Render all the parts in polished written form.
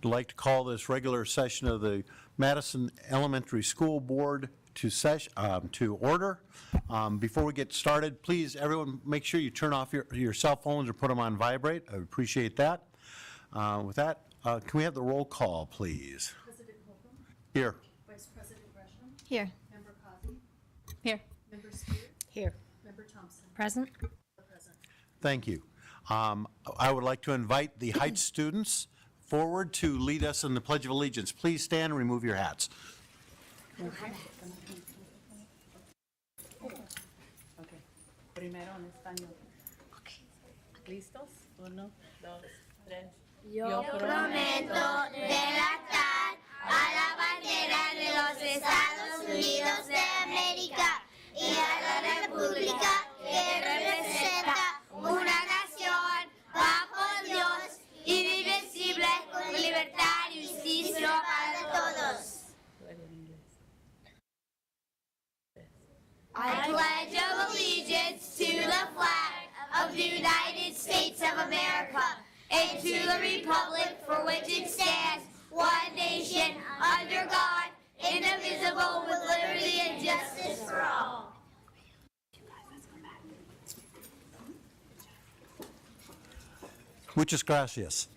I'd like to call this regular session of the Madison Elementary School Board to order. Before we get started, please, everyone, make sure you turn off your cell phones or put them on vibrate. I would appreciate that. With that, can we have the roll call, please? President Holcomb. Here. Vice President Gresham. Here. Member Causey. Here. Member Spear. Here. Member Thompson. Present. Present. Thank you. I would like to invite the Heights students forward to lead us in the Pledge of Allegiance. Please stand and remove your hats. Okay. Primero en español. ¿Listos? 1, 2, 3. Yo prometo delatar a la bandera de los Estados Unidos de América y a la república que representa una nación bajo Dios, indivisible, con libertad y justicia para todos. I pledge allegiance to the flag of the United States of America and to the republic for which it stands, one nation, under God, indivisible, with liberty and justice for all. Muchas gracias.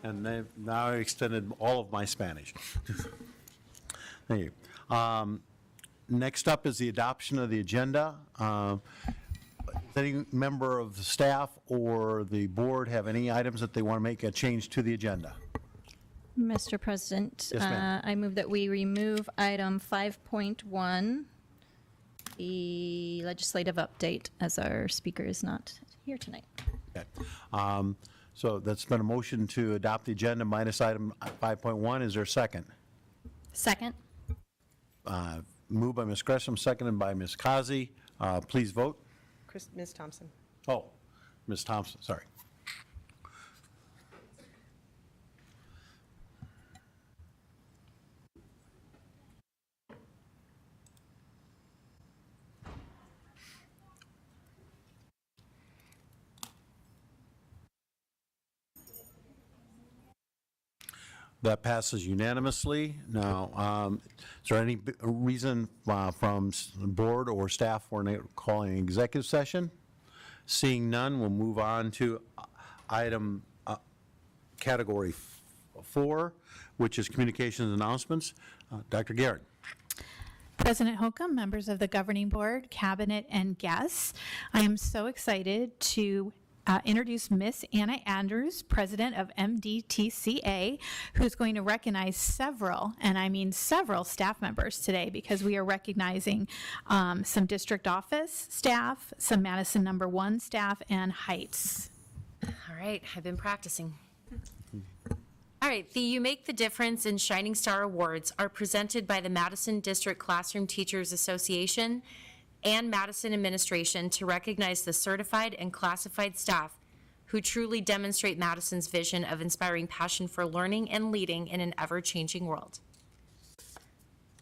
And they've now extended all of my Spanish. Thank you. Next up is the adoption of the agenda. Does any member of the staff or the board have any items that they want to make a change to the agenda? Mr. President, Yes, ma'am. I move that we remove item 5.1, the legislative update, as our speaker is not here tonight. Okay. So that's been a motion to adopt the agenda minus item 5.1. Is there a second? Second. Moved by Ms. Gresham, seconded by Ms. Causey. Please vote. Ms. Thompson. Oh, Ms. Thompson, sorry. That passes unanimously. Now, is there any reason from the board or staff for calling an executive session? Seeing none, we'll move on to item category 4, which is communications announcements. Dr. Garrett. President Holcomb, members of the governing board, cabinet, and guests, I am so excited to introduce Miss Anna Andrews, president of MSD38, who's going to recognize several, and I mean several, staff members today, because we are recognizing some district office staff, some Madison No. 1 staff, and Heights. All right, I've been practicing. All right, the You Make the Difference and Shining Star Awards are presented by the Madison District Classroom Teachers Association and Madison administration to recognize the certified and classified staff who truly demonstrate Madison's vision of inspiring passion for learning and leading in an ever-changing world.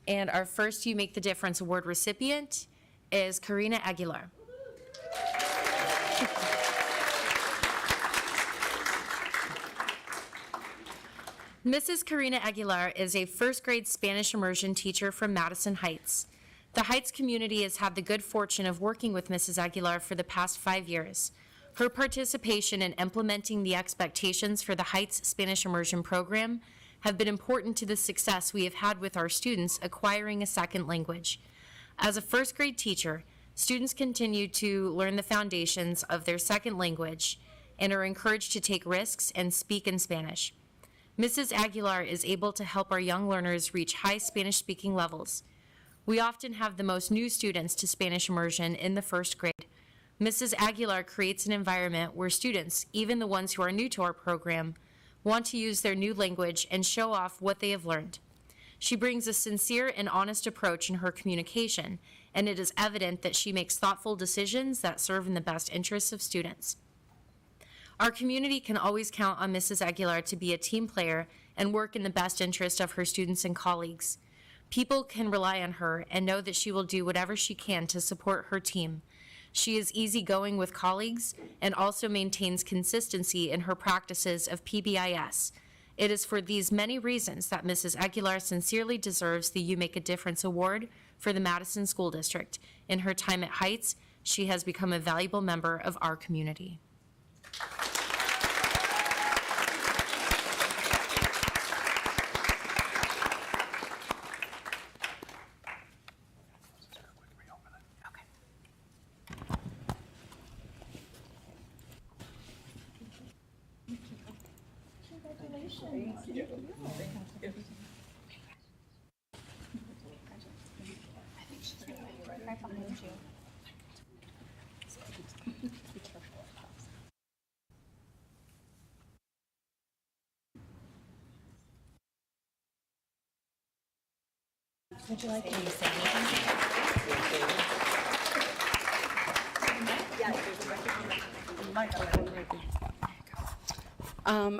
And our first You Make the Difference Award recipient is Karina Aguilar. Mrs. Karina Aguilar is a first grade Spanish immersion teacher from Madison Heights. The Heights community has had the good fortune of working with Mrs. Aguilar for the past 5 years. Her participation in implementing the expectations for the Heights Spanish Immersion Program have been important to the success we have had with our students acquiring a second language. As a first grade teacher, students continue to learn the foundations of their second language and are encouraged to take risks and speak in Spanish. Mrs. Aguilar is able to help our young learners reach high Spanish speaking levels. We often have the most new students to Spanish immersion in the first grade. Mrs. Aguilar creates an environment where students, even the ones who are new to our program, want to use their new language and show off what they have learned. She brings a sincere and honest approach in her communication, and it is evident that she makes thoughtful decisions that serve in the best interests of students. Our community can always count on Mrs. Aguilar to be a team player and work in the best interest of her students and colleagues. People can rely on her and know that she will do whatever she can to support her team. She is easygoing with colleagues and also maintains consistency in her practices of PBIS, It is for these many reasons that Mrs. Aguilar sincerely deserves the You Make a Difference Award for the Madison School District. In her time at Heights, she has become a valuable member of our community.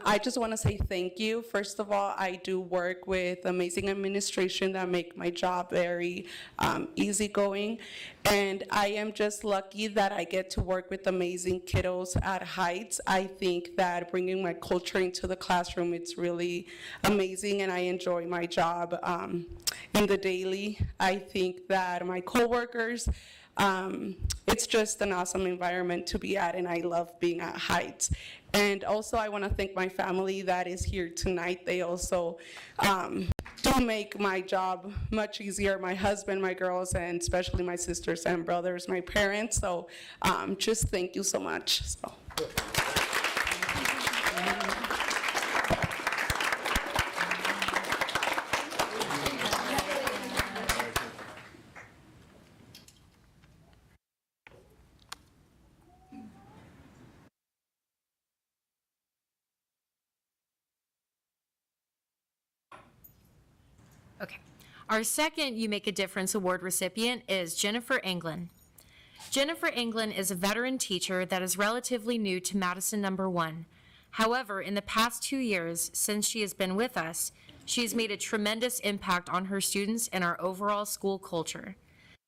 I just want to say thank you. First of all, I do work with amazing administration that make my job very easygoing. And I am just lucky that I get to work with amazing kiddos at Heights. I think that bringing my culture into the classroom, it's really amazing, and I enjoy my job in the daily. I think that my coworkers, it's just an awesome environment to be at, and I love being at Heights. And also, I want to thank my family that is here tonight. They also do make my job much easier. My husband, my girls, and especially my sisters and brothers, my parents. So just thank you so much. So. Okay. Our second You Make a Difference Award recipient is Jennifer Anglin. Jennifer Anglin is a veteran teacher that is relatively new to Madison number 1. However, in the past 2 years since she has been with us, she has made a tremendous impact on her students and our overall school culture.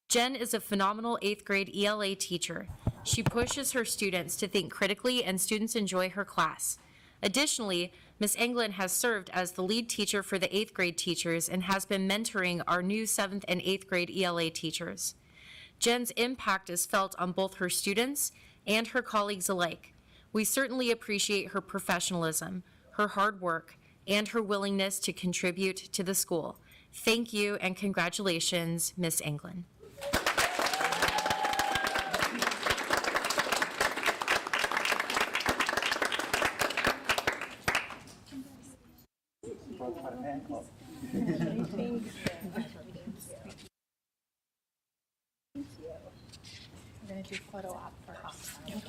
Jen is a phenomenal 8th grade ELA teacher. She pushes her students to think critically, and students enjoy her class. Additionally, Ms. Anglin has served as the lead teacher for the 8th grade teachers and has been mentoring our new 7th and 8th grade ELA teachers. Jen's impact is felt on both her students and her colleagues alike. We certainly appreciate her professionalism, her hard work, and her willingness to contribute to the school. Thank you and congratulations, Ms. Anglin. We're going to do photo op for Hops. Okay.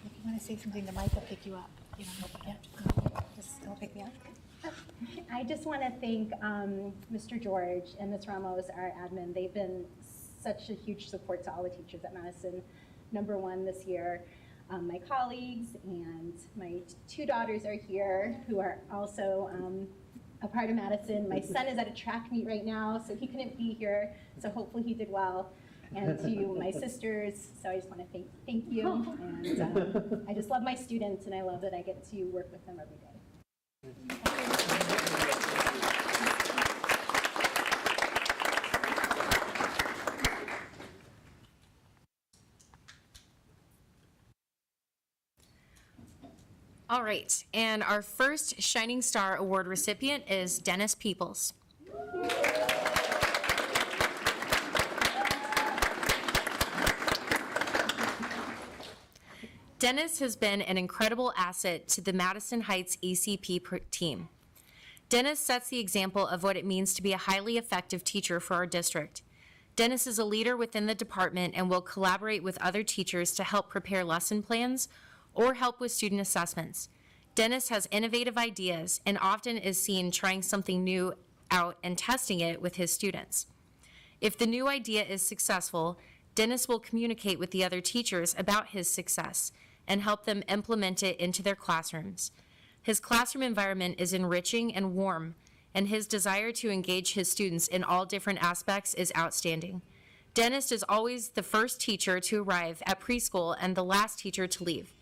If you want to say something, the mic will pick you up. You know, yeah. Just don't pick me up. I just want to thank Mr. George and Ms. Ramos, our admin. They've been such a huge support to all the teachers at Madison number 1 this year. My colleagues and my 2 daughters are here who are also a part of Madison. My son is at a track meet right now, so he couldn't be here, so hopefully he did well. And to my sisters, so I just want to thank you. And I just love my students, and I love that I get to work with them every day. All right, and our first Shining Star Award recipient is Dennis Peoples. Dennis has been an incredible asset to the Madison Heights ECP team. Dennis sets the example of what it means to be a highly effective teacher for our district. Dennis is a leader within the department and will collaborate with other teachers to help prepare lesson plans or help with student assessments. Dennis has innovative ideas and often is seen trying something new out and testing it with his students. If the new idea is successful, Dennis will communicate with the other teachers about his success and help them implement it into their classrooms. His classroom environment is enriching and warm, and his desire to engage his students in all different aspects is outstanding. Dennis is always the first teacher to arrive at preschool and the last teacher to leave.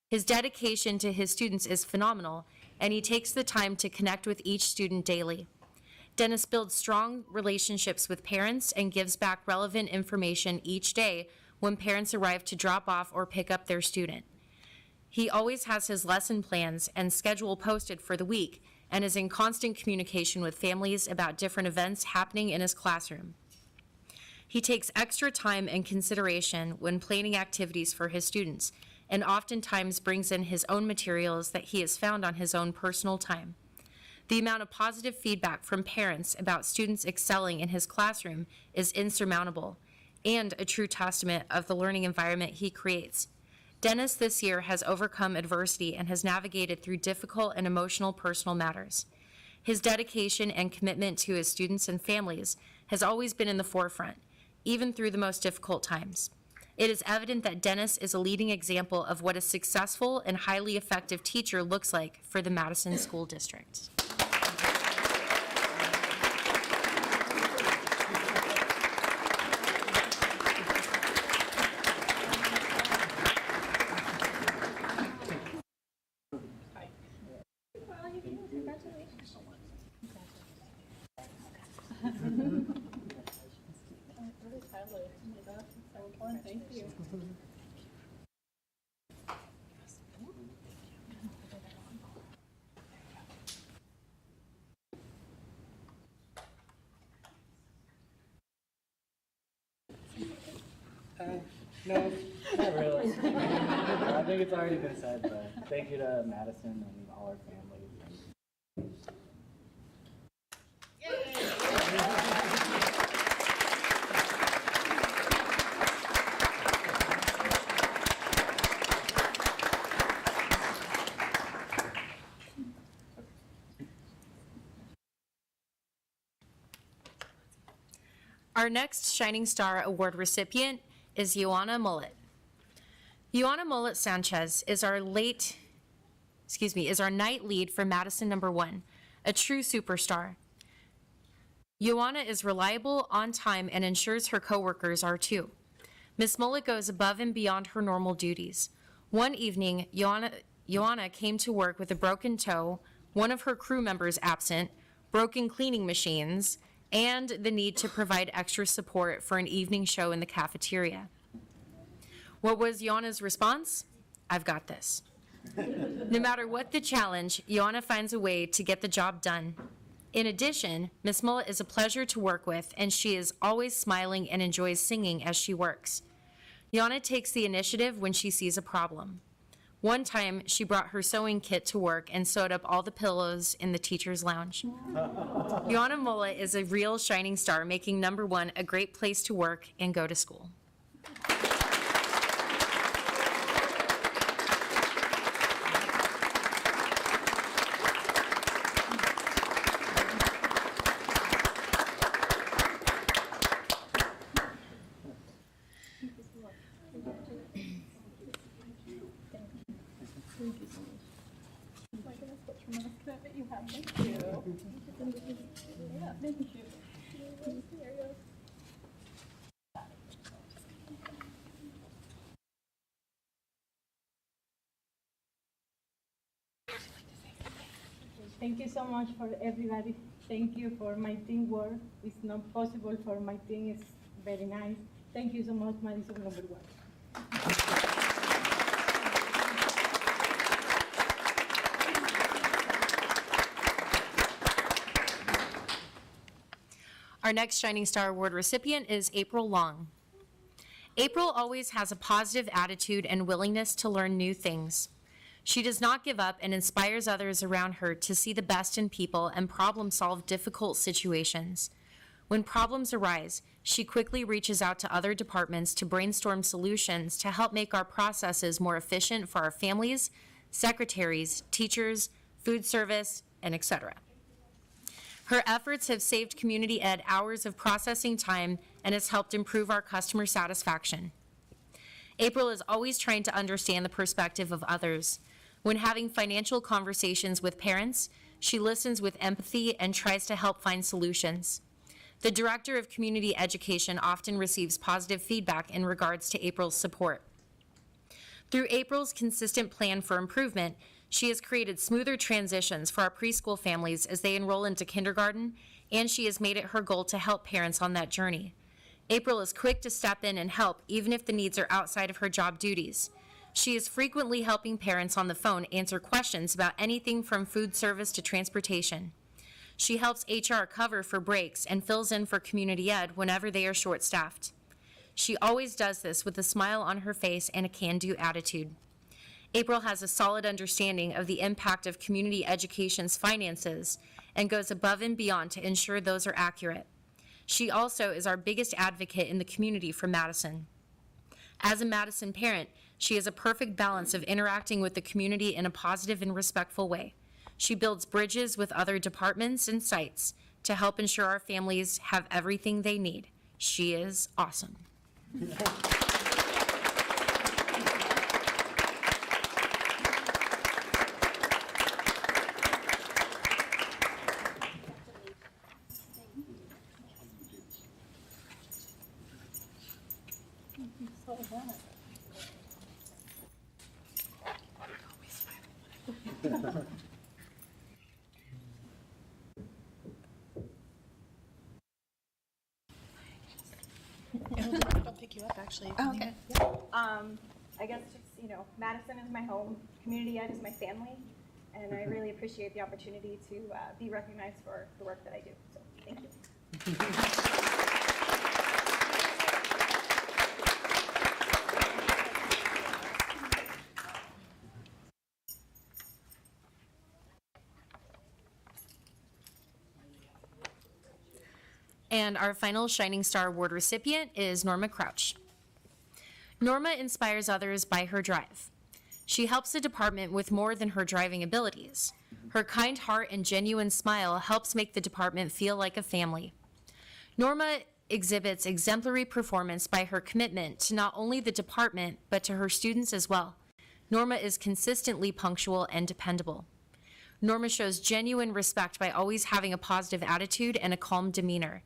His dedication to his students is phenomenal, and he takes the time to connect with each student daily. Dennis builds strong relationships with parents and gives back relevant information each day when parents arrive to drop off or pick up their student. He always has his lesson plans and schedule posted for the week and is in constant communication with families about different events happening in his classroom. He takes extra time and consideration when planning activities for his students, and oftentimes brings in his own materials that he has found on his own personal time. The amount of positive feedback from parents about students excelling in his classroom is insurmountable and a true testament of the learning environment he creates. Dennis this year has overcome adversity and has navigated through difficult and emotional personal matters. His dedication and commitment to his students and families has always been in the forefront, even through the most difficult times. It is evident that Dennis is a leading example of what a successful and highly effective teacher looks like for the Madison School District. No, not really. I think it's already been said, but thank you to Madison and all our families. Our next Shining Star Award recipient is Ioana Mullet. Ioana Mullet Sanchez is our night lead for Madison #1, a true superstar. Ioana is reliable, on time, and ensures her coworkers are too. Miss Mullet goes above and beyond her normal duties. One evening, Ioana came to work with a broken toe, one of her crew members absent, broken cleaning machines, and the need to provide extra support for an evening show in the cafeteria. What was Ioana's response? I've got this. No matter what the challenge, Ioana finds a way to get the job done. In addition, Miss Mullet is a pleasure to work with, and she is always smiling and enjoys singing as she works. Ioana takes the initiative when she sees a problem. One time, she brought her sewing kit to work and sewed up all the pillows in the teacher's lounge. Ioana Mullet is a real shining star, making #1 a great place to work and go to school. Thank you so much for everybody. Thank you for my teamwork. It's not possible for my team. It's very nice. Thank you so much, Madison #1. Our next Shining Star Award recipient is April Long. April always has a positive attitude and willingness to learn new things. She does not give up and inspires others around her to see the best in people and problem-solve difficult situations. When problems arise, she quickly reaches out to other departments to brainstorm solutions to help make our processes more efficient for our families, secretaries, teachers, food service, and etc. Her efforts have saved Community Ed hours of processing time and has helped improve our customer satisfaction. April is always trying to understand the perspective of others. When having financial conversations with parents, she listens with empathy and tries to help find solutions. The Director of Community Education often receives positive feedback in regards to April's support. Through April's consistent plan for improvement, she has created smoother transitions for our preschool families as they enroll into kindergarten, and she has made it her goal to help parents on that journey. April is quick to step in and help, even if the needs are outside of her job duties. She is frequently helping parents on the phone answer questions about anything from food service to transportation. She helps HR cover for breaks and fills in for community ed whenever they are short-staffed. She always does this with a smile on her face and a can-do attitude. April has a solid understanding of the impact of community education's finances and goes above and beyond to ensure those are accurate. She also is our biggest advocate in the community for Madison. As a Madison parent, she has a perfect balance of interacting with the community in a positive and respectful way. She builds bridges with other departments and sites to help ensure our families have everything they need. She is awesome. I'll pick you up, actually. Oh, okay. I guess just, you know, Madison is my home, community ed is my family, and I really appreciate the opportunity to be recognized for the work that I do. So, thank you. And our final Shining Star Award recipient is Norma Crouch. Norma inspires others by her drive. She helps the department with more than her driving abilities. Her kind heart and genuine smile helps make the department feel like a family. Norma exhibits exemplary performance by her commitment to not only the department, but to her students as well. Norma is consistently punctual and dependable. Norma shows genuine respect by always having a positive attitude and a calm demeanor.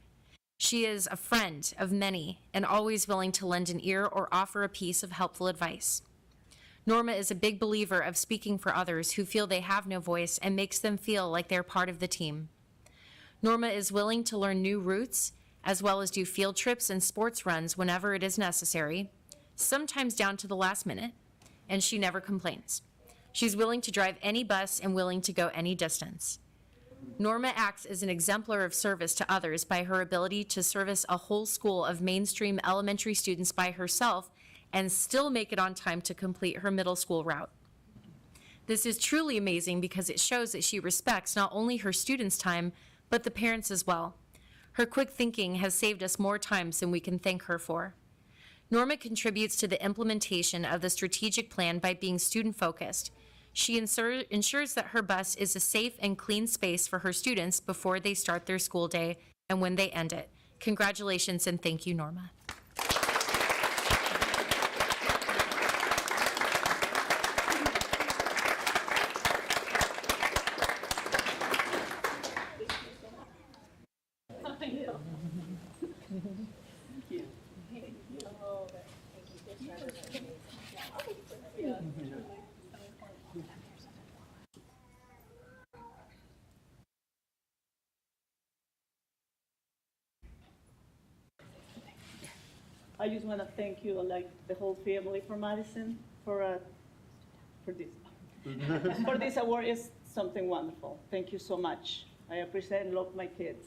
She is a friend of many and always willing to lend an ear or offer a piece of helpful advice. Norma is a big believer of speaking for others who feel they have no voice and makes them feel like they're part of the team. Norma is willing to learn new routes, as well as do field trips and sports runs whenever it is necessary, sometimes down to the last minute, and she never complains. She's willing to drive any bus and willing to go any distance. Norma acts as an exemplar of service to others by her ability to service a whole school of mainstream elementary students by herself and still make it on time to complete her middle school route. This is truly amazing because it shows that she respects not only her students' time, but the parents as well. Her quick thinking has saved us more times than we can thank her for. Norma contributes to the implementation of the strategic plan by being student-focused. She ensures that her bus is a safe and clean space for her students before they start their school day and when they end it. Congratulations and thank you, Norma. I just want to thank you, like the whole family for Madison, for this. For this award is something wonderful. Thank you so much. I appreciate and love my kids.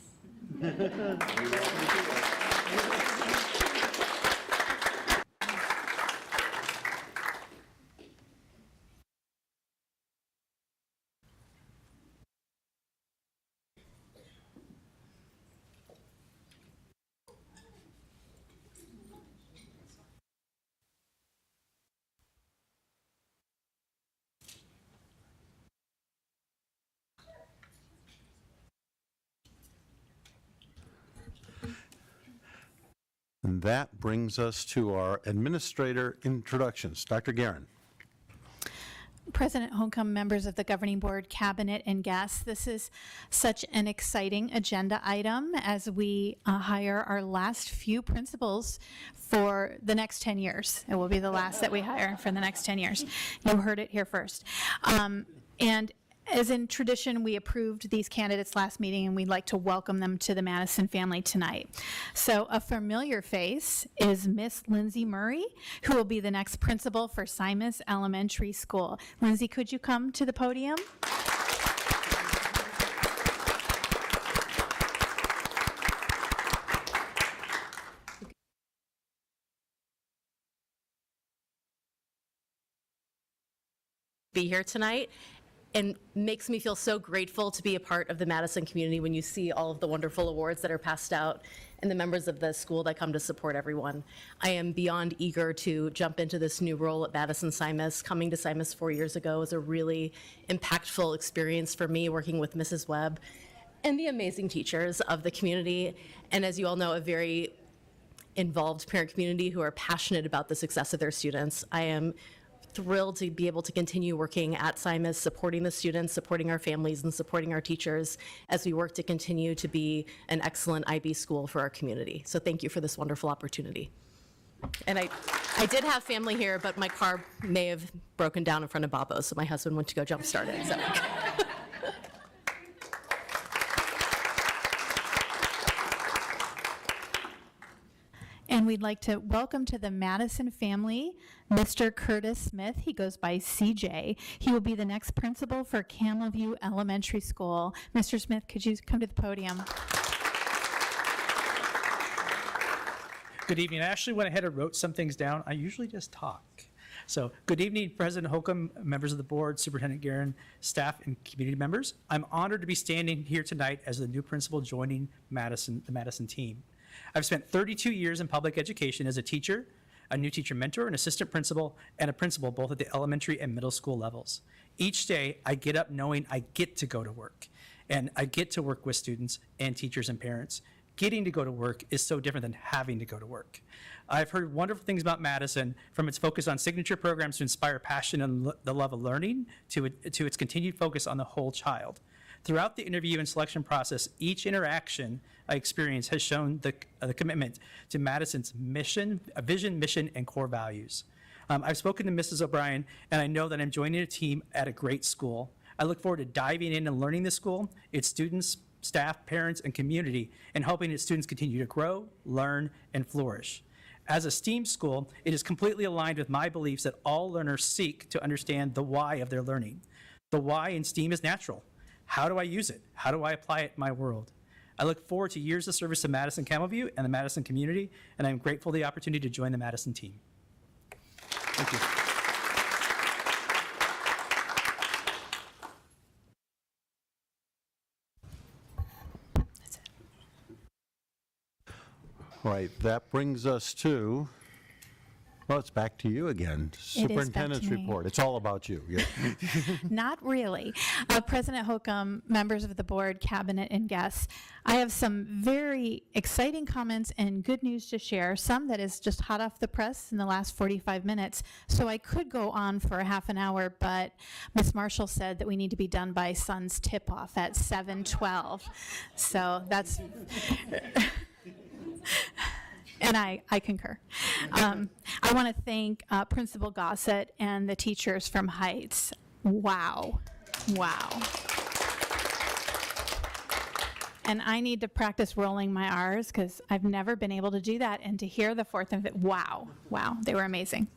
And that brings us to our administrator introductions. Dr. Guerin. President Holcomb, members of the Governing Board, Cabinet, and guests, this is such an exciting agenda item as we hire our last few principals for the next 10 years. It will be the last that we hire for the next 10 years. You heard it here first. And as in tradition, we approved these candidates last meeting, and we'd like to welcome them to the Madison family tonight. So a familiar face is Miss Lindsay Murray, who will be the next principal for Simus Elementary School. Lindsay, could you come to the podium? Be here tonight, and makes me feel so grateful to be a part of the Madison community when you see all of the wonderful awards that are passed out and the members of the school that come to support everyone. I am beyond eager to jump into this new role at Madison Simus. Coming to Simus 4 years ago was a really impactful experience for me, working with Mrs. Webb and the amazing teachers of the community, and as you all know, a very involved parent community who are passionate about the success of their students. I am thrilled to be able to continue working at Simus, supporting the students, supporting our families, and supporting our teachers as we work to continue to be an excellent IB school for our community. So thank you for this wonderful opportunity. And I did have family here, but my car may have broken down in front of Babo's, so my husband went to go jump start it. So. And we'd like to welcome to the Madison family, Mr. Curtis Smith. He goes by CJ. He will be the next principal for Camelview Elementary School. Mr. Smith, could you come to the podium? Good evening. I actually went ahead and wrote some things down. I usually just talk. So good evening, President Holcomb, members of the board, Superintendent Guerin, staff, and community members. I'm honored to be standing here tonight as the new principal joining the Madison team. I've spent 32 years in public education as a teacher, a new teacher mentor, an assistant principal, and a principal both at the elementary and middle school levels. Each day, I get up knowing I get to go to work, and I get to work with students and teachers and parents. Getting to go to work is so different than having to go to work. I've heard wonderful things about Madison, from its focus on signature programs to inspire passion and the love of learning, to its continued focus on the whole child. Throughout the interview and selection process, each interaction I experienced has shown the commitment to Madison's mission, vision, mission, and core values. I've spoken to Mrs. O'Brien, and I know that I'm joining a team at a great school. I look forward to diving in and learning the school, its students, staff, parents, and community, and helping its students continue to grow, learn, and flourish. As a STEAM school, it is completely aligned with my beliefs that all learners seek to understand the why of their learning. The why in STEAM is natural. How do I use it? How do I apply it in my world? I look forward to years of service to Madison Camelview and the Madison community, and I'm grateful for the opportunity to join the Madison team. Thank you. All right, that brings us to, well, it's back to you again. Superintendent's me. report. It's all about you. Yeah. Not really. President Holcomb, members of the board, cabinet, and guests, I have some very exciting comments and good news to share, some that is just hot off the press in the last 45 minutes. So I could go on for a half an hour, but Ms. Marshall said that we need to be done by Sun's tip-off at 7:12. So that's... And I concur. I want to thank Principal Gossett and the teachers from Heights. Wow. Wow. And I need to practice rolling my R's because I've never been able to do that. And to hear the fourth and fifth, wow, they were amazing.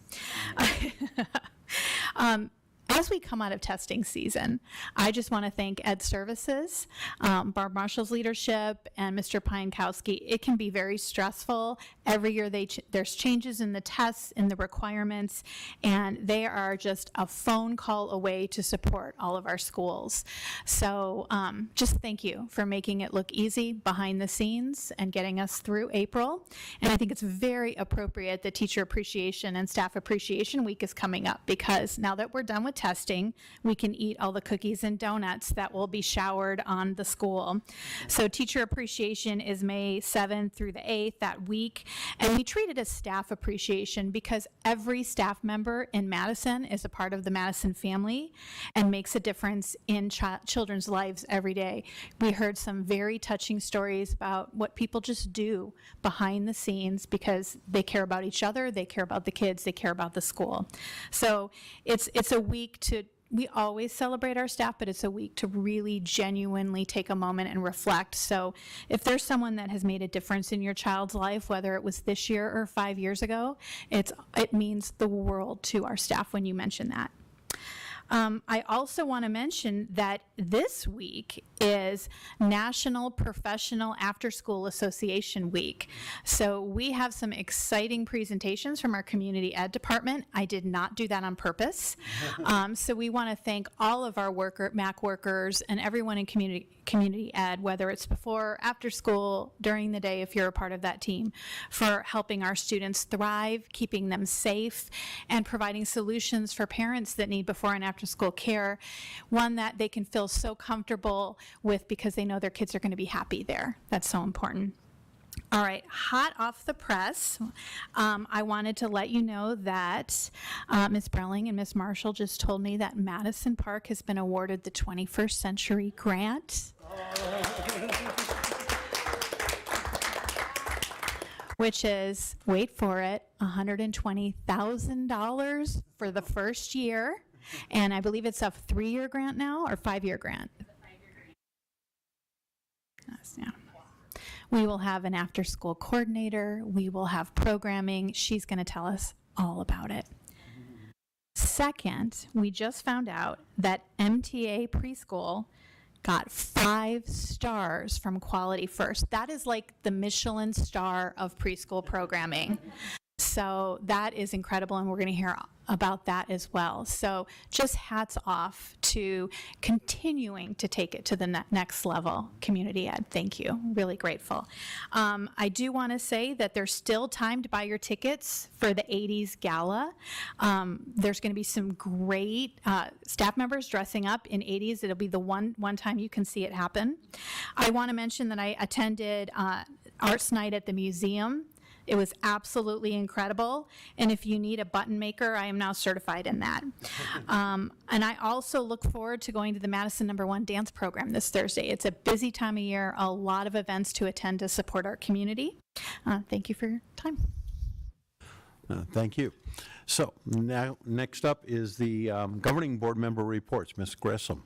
As we come out of testing season, I just want to thank Ed Services, Barb Marshall's leadership, and Mr. Pienkowski. It can be very stressful. Every year there's changes in the tests, in the requirements, and they are just a phone call away to support all of our schools. So just thank you for making it look easy behind the scenes and getting us through April. And I think it's very appropriate that Teacher Appreciation and Staff Appreciation Week is coming up, because now that we're done with testing, testing, we can eat all the cookies and donuts that will be showered on the school. So Teacher Appreciation is May 7th through the 8th, that week. And we treat it as Staff Appreciation because every staff member in Madison is a part of the Madison family and makes a difference in children's lives every day. We heard some very touching stories about what people just do behind the scenes because they care about each other, they care about the kids, they care about the school. So it's a week to, we always celebrate our staff, but it's a week to really genuinely take a moment and reflect. So if there's someone that has made a difference in your child's life, whether it was this year or 5 years ago, it means the world to our staff when you mention that. I also want to mention that this week is National Professional After School Association Week. So we have some exciting presentations from our community ed department. I did not do that on purpose. So we want to thank all of our MAC workers and everyone in community ed, whether it's before or after school, during the day if you're a part of that team, for helping our students thrive, keeping them safe, and providing solutions for parents that need before and after school care, one that they can feel so comfortable with because they know their kids are going to be happy there. That's so important. All right, hot off the press, I wanted to let you know that Ms. Brelling and Ms. Marshall just told me that Madison Park has been awarded the 21st Century Grant. Which is, wait for it, $120,000 for the first year. And I believe it's a 3-year grant now, or 5-year grant? Yes, yeah. We will have an after-school coordinator. We will have programming. She's going to tell us all about it. Second, we just found out that MTA Preschool got 5 stars from Quality First. That is like the Michelin star of preschool programming. So that is incredible, and we're going to hear about that as well. So just hats off to continuing to take it to the next level, community ed. Thank you. Really grateful. I do want to say that there's still time to buy your tickets for the 80s Gala. There's going to be some great staff members dressing up in 80s. It'll be the one time you can see it happen. I want to mention that I attended Arts Night at the museum. It was absolutely incredible. And if you need a button maker, I am now certified in that. And I also look forward to going to the Madison #1 dance program this Thursday. It's a busy time of year, a lot of events to attend to support our community. Thank you for your time. Thank you. So now, next up is the governing board member reports. Ms. Gresham.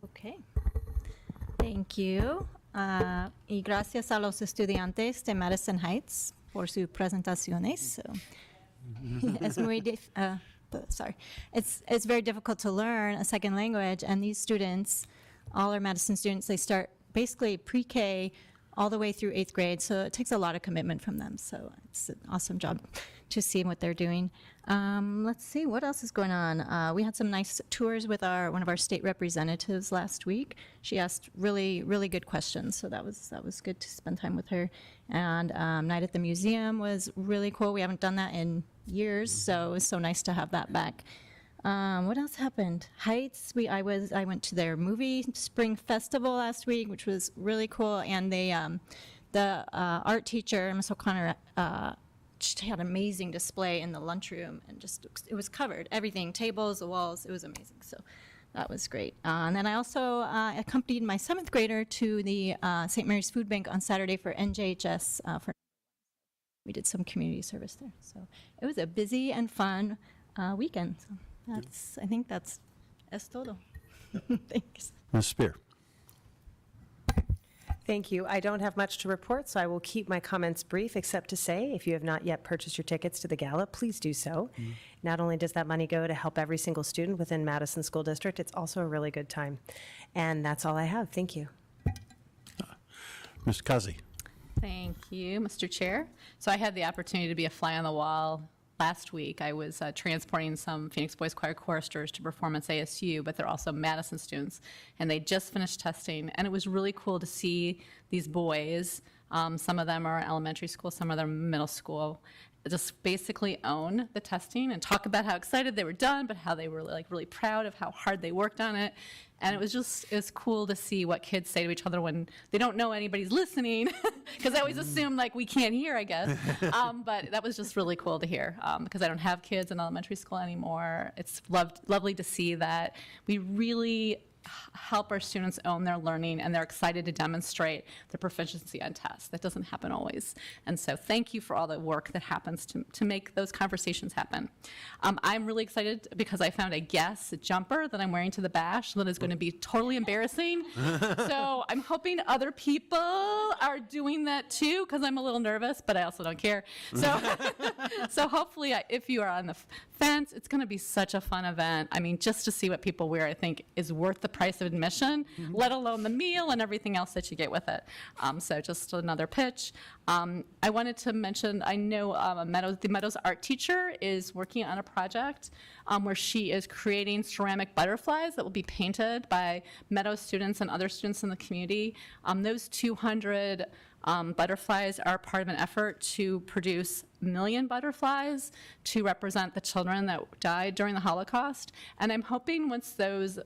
Okay. Thank you. Y gracias a los estudiantes de Madison Heights por sus presentaciones. So, it's very difficult to learn a second language, and these students, all our Madison students, they start basically pre-K all the way through 8th grade, so it takes a lot of commitment from them. So it's an awesome job to see what they're doing. Let's see, what else is going on? We had some nice tours with one of our state representatives last week. She asked really, really good questions, so that was good to spend time with her. And night at the museum was really cool. We haven't done that in years, so it was so nice to have that back. What else happened? Heights, I went to their movie spring festival last week, which was really cool, and the art teacher, Ms. O'Connor, she had an amazing display in the lunchroom, and it was covered, everything, tables, the walls, it was amazing, so that was great. And then I also accompanied my 7th grader to the St. Mary's Food Bank on Saturday for NJHS. We did some community service there, so it was a busy and fun weekend. So I think that's es todo. Thanks. Ms. Spear. Thank you. I don't have much to report, so I will keep my comments brief, except to say, if you have not yet purchased your tickets to the gala, please do so. Not only does that money go to help every single student within Madison School District, it's also a really good time. And that's all I have. Thank you. Ms. Kazi. Thank you, Mr. Chair. So I had the opportunity to be a fly on the wall. Last week, I was transporting some Phoenix Boys Choir choristers to performance ASU, but they're also Madison students, and they just finished testing, and it was really cool to see these boys. Some of them are elementary school, some of them middle school, just basically own the testing and talk about how excited they were done, but how they were like really proud of how hard they worked on it. And it was cool to see what kids say to each other when they don't know anybody's listening, because I always assume like we can't hear, I guess. But that was just really cool to hear, because I don't have kids in elementary school anymore. It's lovely to see that we really help our students own their learning, and they're excited to demonstrate their proficiency on tests. That doesn't happen always. And so thank you for all the work that happens to make those conversations happen. I'm really excited because I found a guess jumper that I'm wearing to the bash that is going to be totally embarrassing. So I'm hoping other people are doing that too, because I'm a little nervous, but I also don't care. So, so hopefully if you are on the fence, it's going to be such a fun event. I mean, just to see what people wear, I think is worth the price of admission, let alone the meal and everything else that you get with it. So just another pitch. I wanted to mention, I know the Meadows art teacher is working on a project where she is creating ceramic butterflies that will be painted by Meadows students and other students in the community. Those 200 butterflies are part of an effort to produce 1 million butterflies to represent the children that died during the Holocaust. And I'm hoping once those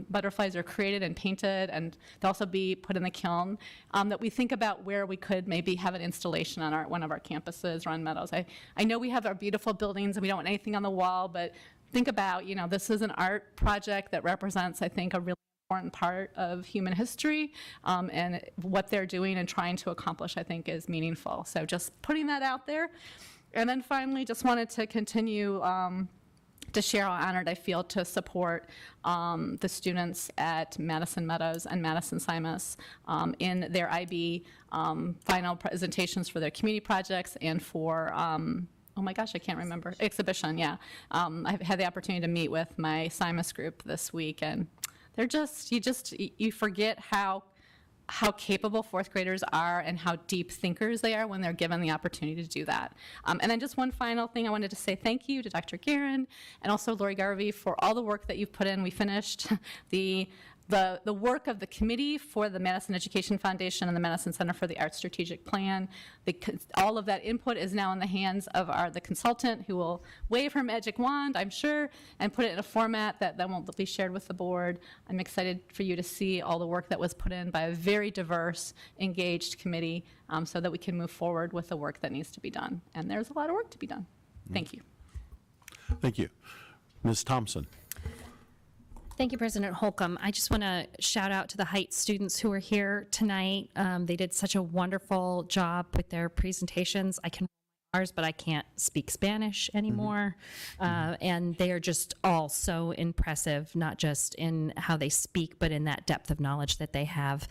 butterflies are created and painted, and they'll also be put in the kiln, that we think about where we could maybe have an installation on one of our campuses or on Meadows. I know we have our beautiful buildings and we don't want anything on the wall, but think about, this is an art project that represents, I think, a really important part of human history, and what they're doing and trying to accomplish, I think, is meaningful. So just putting that out there. And then finally, just wanted to continue to share how honored I feel to support the students at Madison Meadows and Madison Simus in their IB final presentations for their community projects and for oh my gosh, I can't remember, exhibition, yeah. I've had the opportunity to meet with my Simus group this week, and they're you forget how capable fourth graders are and how deep thinkers they are when they're given the opportunity to do that. And then just one final thing, I wanted to say thank you to Dr. Guerin and also Lori Garvey for all the work that you've put in. We finished the work of the committee for the Madison Education Foundation and the Madison Center for the Arts Strategic Plan. All of that input is now in the hands of the consultant, who will wave her magic wand, I'm sure, and put it in a format that then will be shared with the board. I'm excited for you to see all the work that was put in by a very diverse, engaged committee, so that we can move forward with the work that needs to be done. And there's a lot of work to be done. Thank you. Thank you. Ms. Thompson. Thank you, President Holcomb. I just want to shout out to the Heights students who are here tonight. They did such a wonderful job with their presentations. I can ours, but I can't speak Spanish anymore. And they are just all so impressive, not just in how they speak, but in that depth of knowledge that they have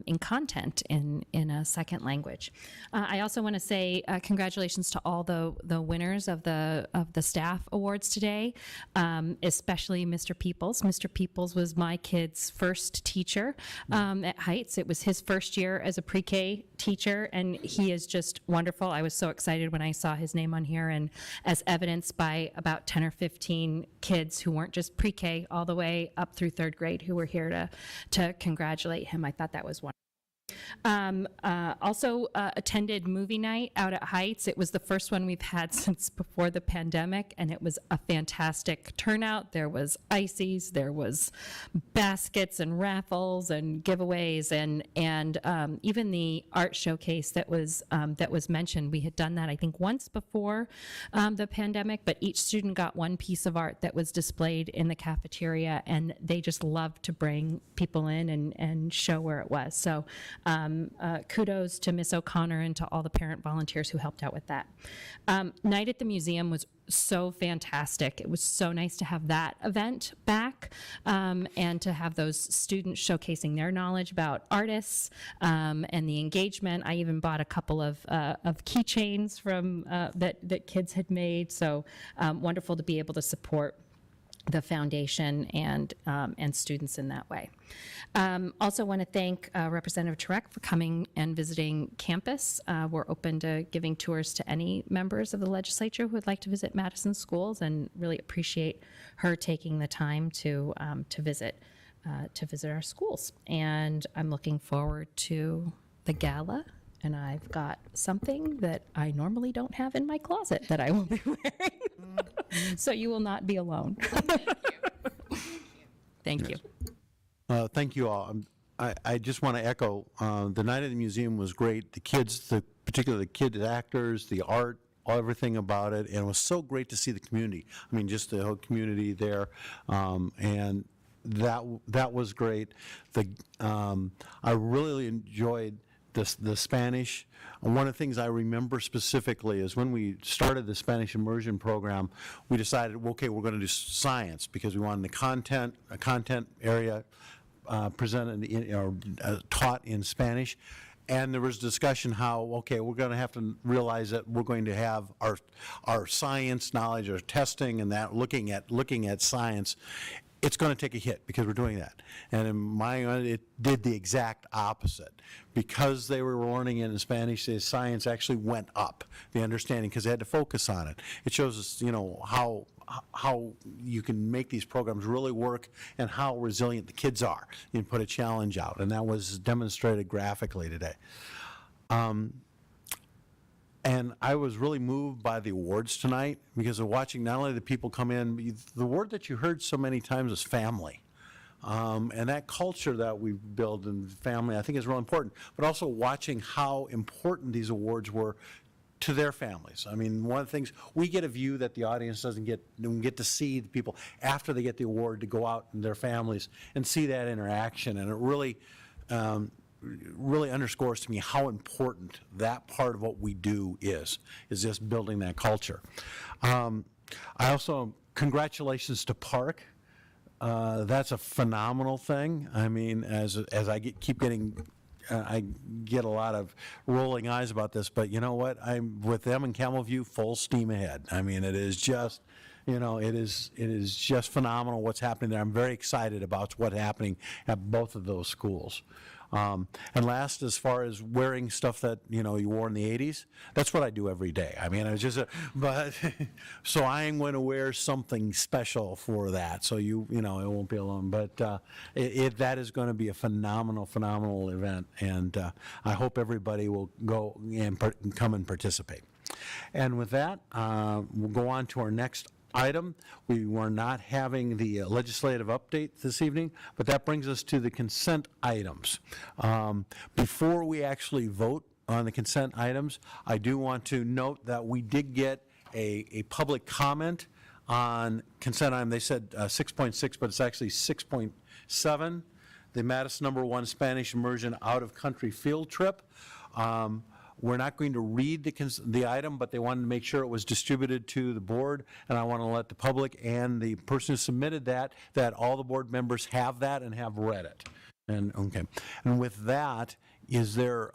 in content in a second language. I also want to say congratulations to all the winners of the staff awards today, especially Mr. Peoples. Mr. Peoples was my kid's first teacher at Heights. It was his first year as a pre-K teacher, and he is just wonderful. I was so excited when I saw his name on here, and as evidenced by about 10 or 15 kids who weren't just pre-K all the way up through third grade who were here to congratulate him. I thought that was wonderful. Also attended movie night out at Heights. It was the first one we've had since before the pandemic, and it was a fantastic turnout. There was ices, there was baskets and raffles and giveaways, and even the art showcase that was mentioned. We had done that, I think, once before the pandemic, but each student got one piece of art that was displayed in the cafeteria, and they just loved to bring people in and show where it was. So kudos to Miss O'Connor and to all the parent volunteers who helped out with that. Night at the museum was so fantastic. It was so nice to have that event back, and to have those students showcasing their knowledge about artists and the engagement. I even bought a couple of keychains from that kids had made. So wonderful to be able to support the foundation and students in that way. Also want to thank Representative Turek for coming and visiting campus. We're open to giving tours to any members of the legislature who would like to visit Madison schools, and really appreciate her taking the time to visit our schools. And I'm looking forward to the gala and I've got something that I normally don't have in my closet that I will be wearing. So you will not be alone. Thank you. Thank you all. I just want to echo, the night at the museum was great. The kids, particularly the kid actors, the art, everything about it, and it was so great to see the community. I mean, just the whole community there, and that was great. I really enjoyed the Spanish. And one of the things I remember specifically is when we started the Spanish immersion program, we decided, okay, we're going to do science because we wanted a content area presented or taught in Spanish. And there was discussion how, okay, we're going to have to realize that we're going to have our science knowledge, our testing and that, looking at science, it's going to take a hit because we're doing that. And in my mind, it did the exact opposite. Because they were learning it in Spanish, the science actually went up, the understanding, because they had to focus on it. It shows us, how you can make these programs really work and how resilient the kids are. You can put a challenge out, and that was demonstrated graphically today. And I was really moved by the awards tonight because of watching not only the people come in, the word that you heard so many times is family. And that culture that we build in family, I think, is real important. But also watching how important these awards were to their families. I mean, one of the things, we get a view that the audience doesn't get to see the people after they get the award, to go out in their families and see that interaction. And it really, really underscores to me how important that part of what we do is just building that culture. I also, congratulations to Park. That's a phenomenal thing. I mean, as I keep getting, I get a lot of rolling eyes about this, but you know what? I'm with them in Camel View, full steam ahead. I mean, it is just, it is just phenomenal what's happening there. I'm very excited about what's happening at both of those schools. And last, as far as wearing stuff that, you wore in the 80s, that's what I do every day. I mean, it's just, so I'm going to wear something special for that. So it won't be alone. But that is going to be a phenomenal event. And I hope everybody will go and come and participate. And with that, we'll go on to our next item. We were not having the legislative update this evening, but that brings us to the consent items. Before we actually vote on the consent items, I do want to note that we did get a public comment on consent item. They said 6.6, but it's actually 6.7, the Madison #1 Spanish immersion out-of-country field trip. We're not going to read the item, but they wanted to make sure it was distributed to the board, and I want to let the public and the person who submitted that all the board members have that and have read it. And okay, and with that, is there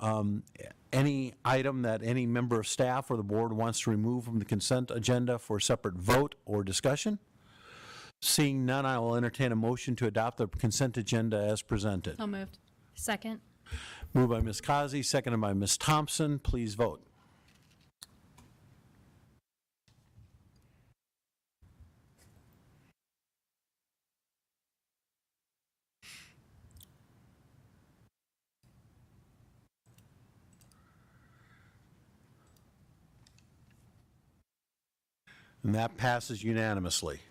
any item that any member of staff or the board wants to remove from the consent agenda for separate vote or discussion? Seeing none, I will entertain a motion to adopt the consent agenda as presented. So moved. Second. Moved by Ms. Causey, seconded by Ms. Thompson. Please vote. And that passes unanimously.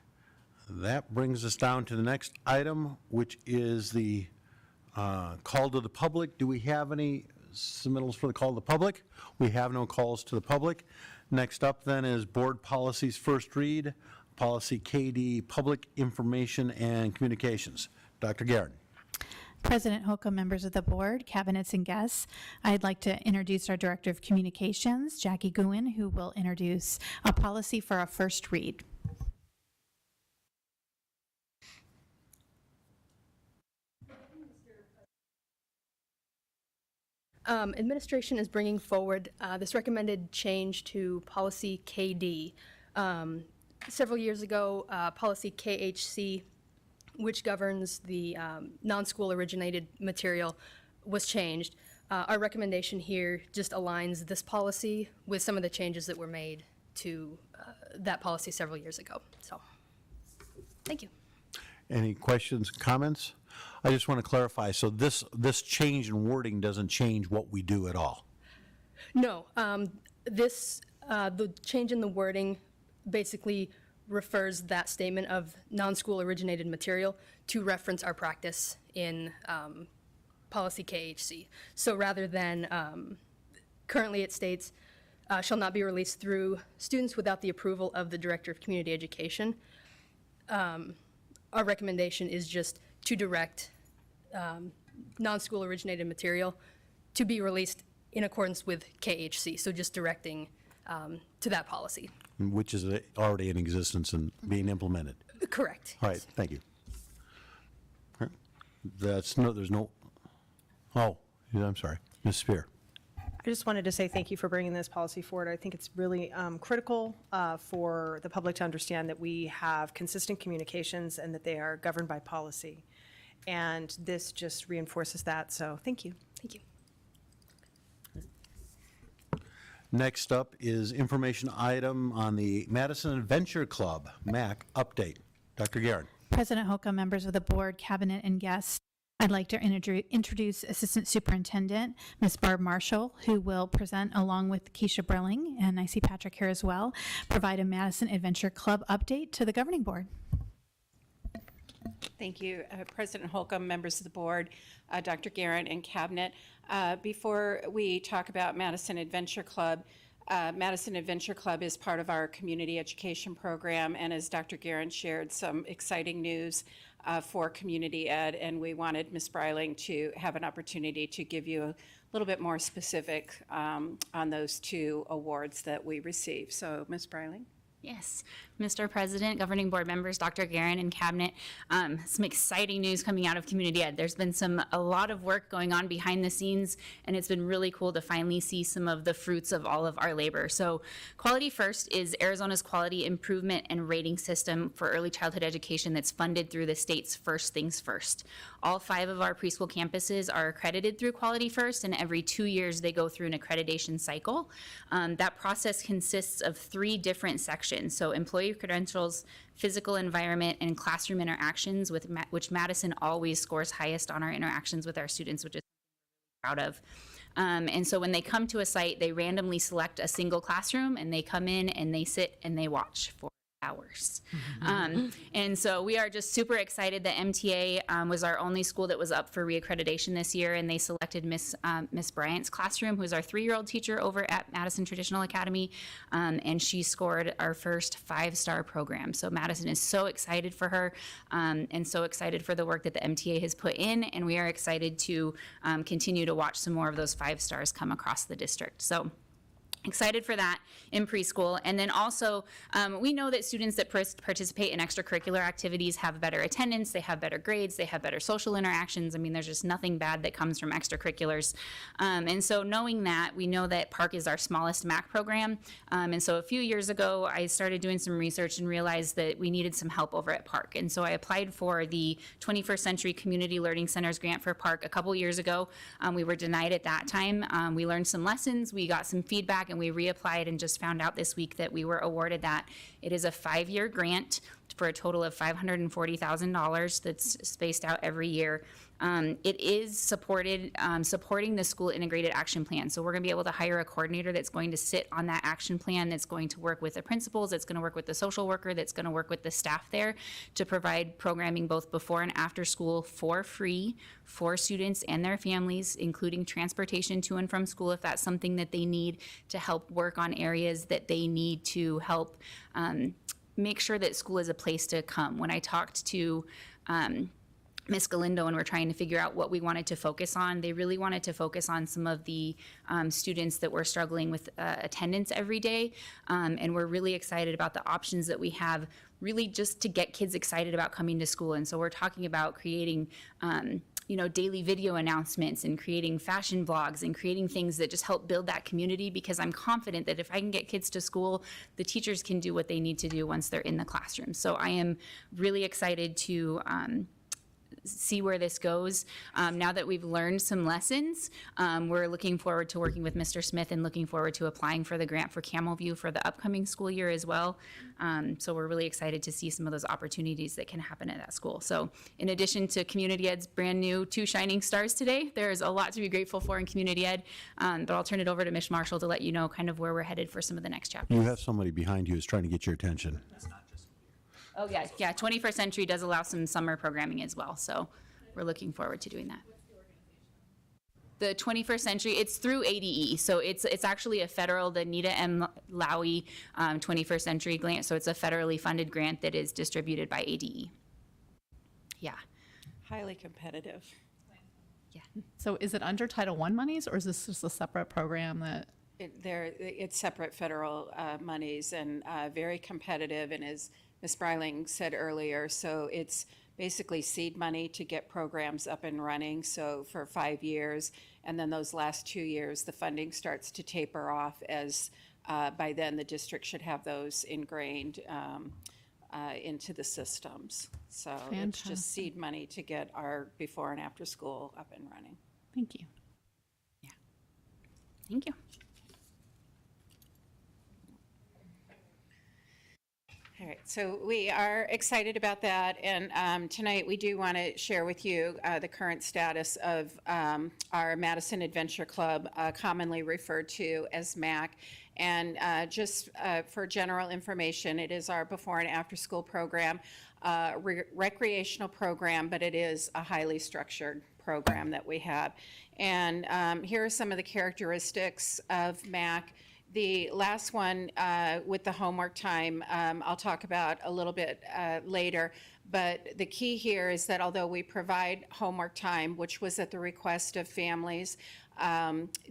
That brings us down to the next item, which is the call to the public. Do we have any submittals for the call to the public? We have no calls to the public. Next up then is board policies first read, policy KD, public information and communications. Dr. Guerin. President Holcomb, members of the board, cabinets, and guests, I'd like to introduce our Director of Communications, Jackie Guin, who will introduce a policy for a first read. Administration is bringing forward this recommended change to policy KD. Several years ago, policy KHC, which governs the non-school originated material, was changed. Our recommendation here just aligns this policy with some of the changes that were made to that policy several years ago. So, thank you. Any questions, comments? I just want to clarify, so this change in wording doesn't change what we do at all? No, the change in the wording basically refers that statement of non-school originated material to reference our practice in policy KHC. So rather than, currently it states, shall not be released through students without the approval of the Director of Community Education. Our recommendation is just to direct non-school originated material to be released in accordance with KHC, so just directing to that policy. Which is already in existence and being implemented. Correct. All right, thank you. All right. There's no, oh, yeah, I'm sorry, Ms. Spear. I just wanted to say thank you for bringing this policy forward. I think it's really critical for the public to understand that we have consistent communications and that they are governed by policy. And this just reinforces that, so thank you. Thank you. Next up is information item on the Madison Adventure Club, MAC, update. Dr. Guerin. President Holcomb, members of the board, cabinet, and guests, I'd like to introduce Assistant Superintendent, Ms. Barb Marshall, who will present along with Keisha Brilling, and I see Patrick here as well, provide a Madison Adventure Club update to the governing board. Thank you, President Holcomb, members of the board, Dr. Guerin, and cabinet. Before we talk about Madison Adventure Club is part of our community education program, and as Dr. Guerin shared, some exciting news for community ed, and we wanted Ms. Breiling to have an opportunity to give you a little bit more specific on those two awards that we received. So, Ms. Breiling. Yes, Mr. President, governing board members, Dr. Guerin, and cabinet, some exciting news coming out of community ed. There's been a lot of work going on behind the scenes, and it's been really cool to finally see some of the fruits of all of our labor. So Quality First is Arizona's quality improvement and rating system for early childhood education that's funded through the state's First Things First. All 5 of our preschool campuses are accredited through Quality First, and every 2 years they go through an accreditation cycle. That process consists of 3 different sections. So employee credentials, physical environment, and classroom interactions, which Madison always scores highest on our interactions with our students, which is something we're really proud of. And so when they come to a site, they randomly select a single classroom, and they come in and they sit and they watch for hours. And so we are just super excited that MTA was our only school that was up for reaccreditation this year, and they selected Miss Bryant's classroom, who's our 3-year-old teacher over at Madison Traditional Academy, and she scored our first 5-star program. So Madison is so excited for her and so excited for the work that the MTA has put in, and we are excited to continue to watch some more of those 5 stars come across the district. So excited for that in preschool. And then also, we know that students that participate in extracurricular activities have better attendance, they have better grades, they have better social interactions. I mean, there's just nothing bad that comes from extracurriculars. And so knowing that, we know that Park is our smallest MAC program. And so a few years ago, I started doing some research and realized that we needed some help over at Park. And so I applied for the 21st Century Community Learning Centers grant for Park a couple years ago. We were denied at that time. We learned some lessons, we got some feedback, and we reapplied and just found out this week that we were awarded that. It is a 5-year grant for a total of $540,000 that's spaced out every year. It is supporting the school integrated action plan. So we're going to be able to hire a coordinator that's going to sit on that action plan, that's going to work with the principals, that's going to work with the social worker, that's going to work with the staff there to provide programming both before and after school for free for students and their families, including transportation to and from school if that's something that they need to help work on areas that they need to help make sure that school is a place to come. When I talked to Ms. Galindo and we're trying to figure out what we wanted to focus on, they really wanted to focus on some of the students that were struggling with attendance every day. And we're really excited about the options that we have really just to get kids excited about coming to school. And so we're talking about creating daily video announcements and creating fashion vlogs and creating things that just help build that community, because I'm confident that if I can get kids to school, the teachers can do what they need to do once they're in the classroom. So I am really excited to see where this goes. Now that we've learned some lessons, we're looking forward to working with Mr. Smith and looking forward to applying for the grant for Camel View for the upcoming school year as well. So we're really excited to see some of those opportunities that can happen at that school. So in addition to Community Ed's brand new 2 shining stars today, there's a lot to be grateful for in Community Ed, but I'll turn it over to Ms. Marshall to let you know kind of where we're headed for some of the next chapters. You have somebody behind you who's trying to get your attention. Oh, yeah, 21st Century does allow some summer programming as well, so we're looking forward to doing that. The 21st Century, it's through ADE, so it's actually a federal, the Nita M. Lowy 21st Century grant, so it's a federally funded grant that is distributed by ADE. Yeah. Highly competitive. So is it under Title I monies, or is this just a separate program that? It's separate federal monies and very competitive, and as Ms. Breiling said earlier, so it's basically seed money to get programs up and running, so for 5 years, and then those last 2 years, the funding starts to taper off as by then the district should have those ingrained into the systems. So it's just seed money to get our before and after school up and running. Thank you. Thank you. All right, so we are excited about that, and tonight we do want to share with you the current status of our Madison Adventure Club, commonly referred to as MAC. And just for general information, it is our before and after school program, recreational program, but it is a highly structured program that we have. And here are some of the characteristics of MAC. The last one with the homework time, I'll talk about a little bit later, but the key here is that although we provide homework time, which was at the request of families,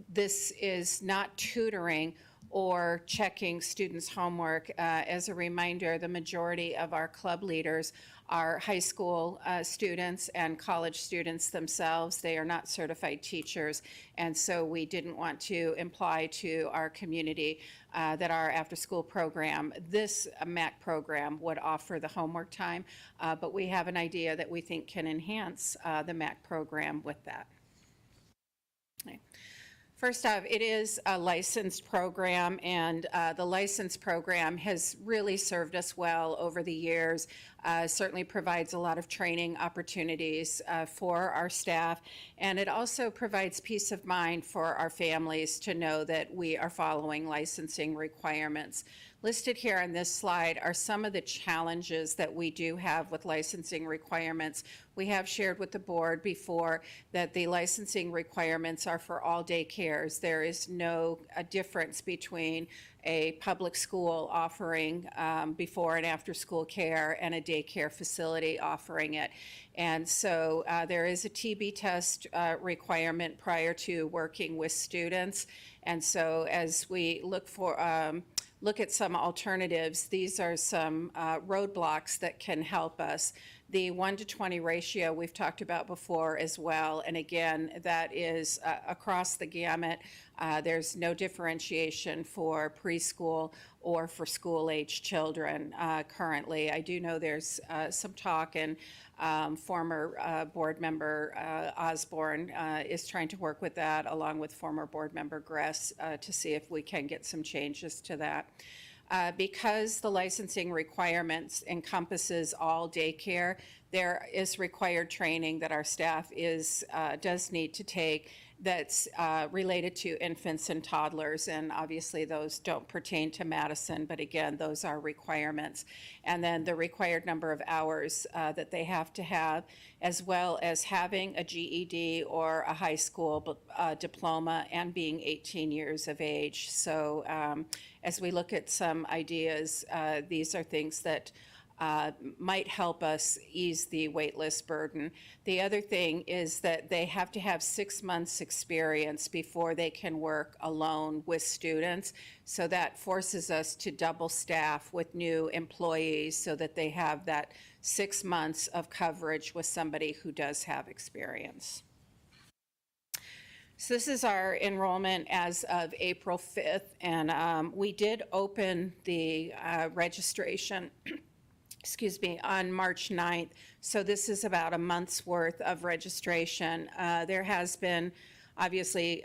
this is not tutoring or checking students' homework. As a reminder, the majority of our club leaders are high school students and college students themselves. They are not certified teachers, and so we didn't want to imply to our community that our after-school program, this MAC program, would offer the homework time, but we have an idea that we think can enhance the MAC program with that. Okay. First off, it is a licensed program, and the licensed program has really served us well over the years. Certainly provides a lot of training opportunities for our staff, and it also provides peace of mind for our families to know that we are following licensing requirements. Listed here on this slide are some of the challenges that we do have with licensing requirements. We have shared with the board before that the licensing requirements are for all daycares. There is no difference between a public school offering before and after school care and a daycare facility offering it. And so there is a TB test requirement prior to working with students. And so as we look at some alternatives, these are some roadblocks that can help us. The 1-to-20 ratio we've talked about before as well, and again, that is across the gamut. There's no differentiation for preschool or for school-age children currently. I do know there's some talk, and former board member Osborne is trying to work with that, along with former board member Gress, to see if we can get some changes to that. Because the licensing requirements encompasses all daycare, there is required training that our staff does need to take that's related to infants and toddlers, and obviously those don't pertain to Madison, but again, those are requirements. And then the required number of hours that they have to have, as well as having a GED or a high school diploma and being 18 years of age. So as we look at some ideas, these are things that might help us ease the waitlist burden. The other thing is that they have to have 6 months experience before they can work alone with students. So that forces us to double staff with new employees so that they have that 6 months of coverage with somebody who does have experience. So this is our enrollment as of April 5th, and we did open the registration on March 9th. So this is about a month's worth of registration. There has been obviously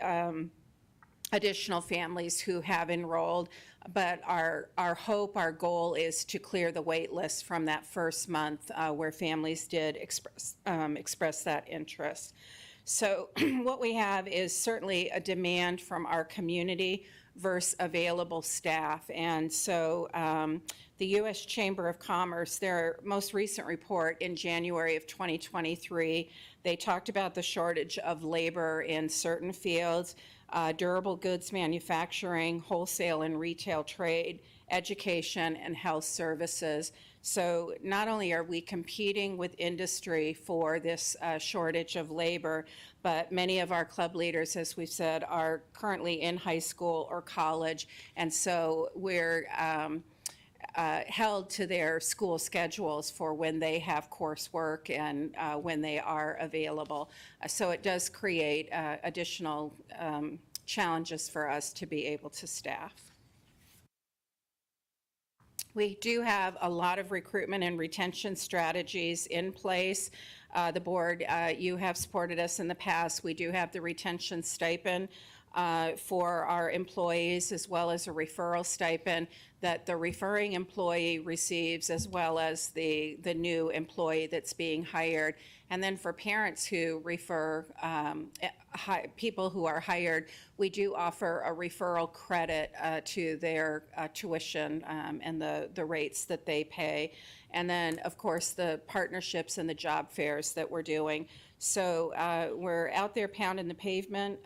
additional families who have enrolled, but our hope, our goal is to clear the wait list from that first month where families did express that interest. So what we have is certainly a demand from our community versus available staff. And so the U.S. Chamber of Commerce, their most recent report in January of 2023, they talked about the shortage of labor in certain fields, durable goods manufacturing, wholesale and retail trade, education, and health services. So not only are we competing with industry for this shortage of labor, but many of our club leaders, as we've said, are currently in high school or college, and so we're held to their school schedules for when they have coursework and when they are available. So it does create additional challenges for us to be able to staff. We do have a lot of recruitment and retention strategies in place. The board, you have supported us in the past. We do have the retention stipend for our employees, as well as a referral stipend that the referring employee receives, as well as the new employee that's being hired. And then for parents who refer people who are hired, we do offer a referral credit to their tuition and the rates that they pay. And then, of course, the partnerships and the job fairs that we're doing. So we're out there pounding the pavement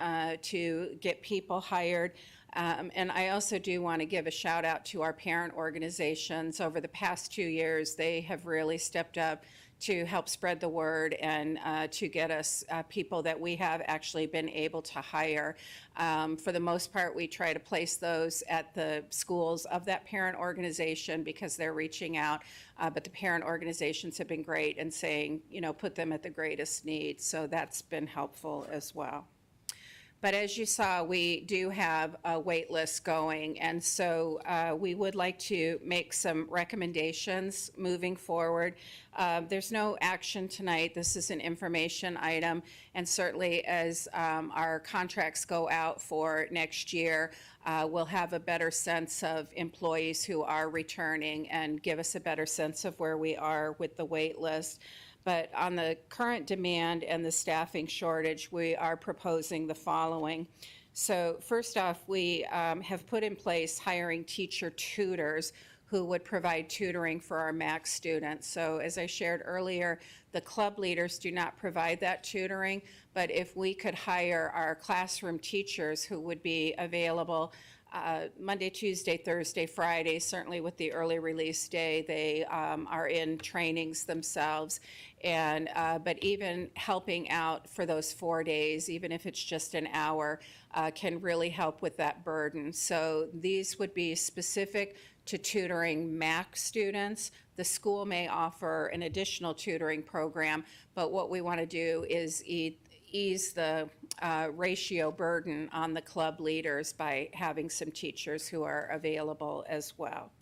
to get people hired. And I also do want to give a shout out to our parent organizations. Over the past 2 years, they have really stepped up to help spread the word and to get us people that we have actually been able to hire. For the most part, we try to place those at the schools of that parent organization because they're reaching out, but the parent organizations have been great in saying, you know, put them at the greatest need. So that's been helpful as well. But as you saw, we do have a wait list going, and so we would like to make some recommendations moving forward. There's no action tonight. This is an information item, and certainly as our contracts go out for next year, we'll have a better sense of employees who are returning and give us a better sense of where we are with the wait list. But on the current demand and the staffing shortage, we are proposing the following. So first off, we have put in place hiring teacher tutors who would provide tutoring for our MAC students. So as I shared earlier, the club leaders do not provide that tutoring, but if we could hire our classroom teachers who would be available Monday, Tuesday, Thursday, Friday, certainly with the early release day, they are in trainings themselves. And but even helping out for those 4 days, even if it's just an hour, can really help with that burden. So these would be specific to tutoring MAC students. The school may offer an additional tutoring program, but what we want to do is ease the ratio burden on the club leaders by having some teachers who are available as well.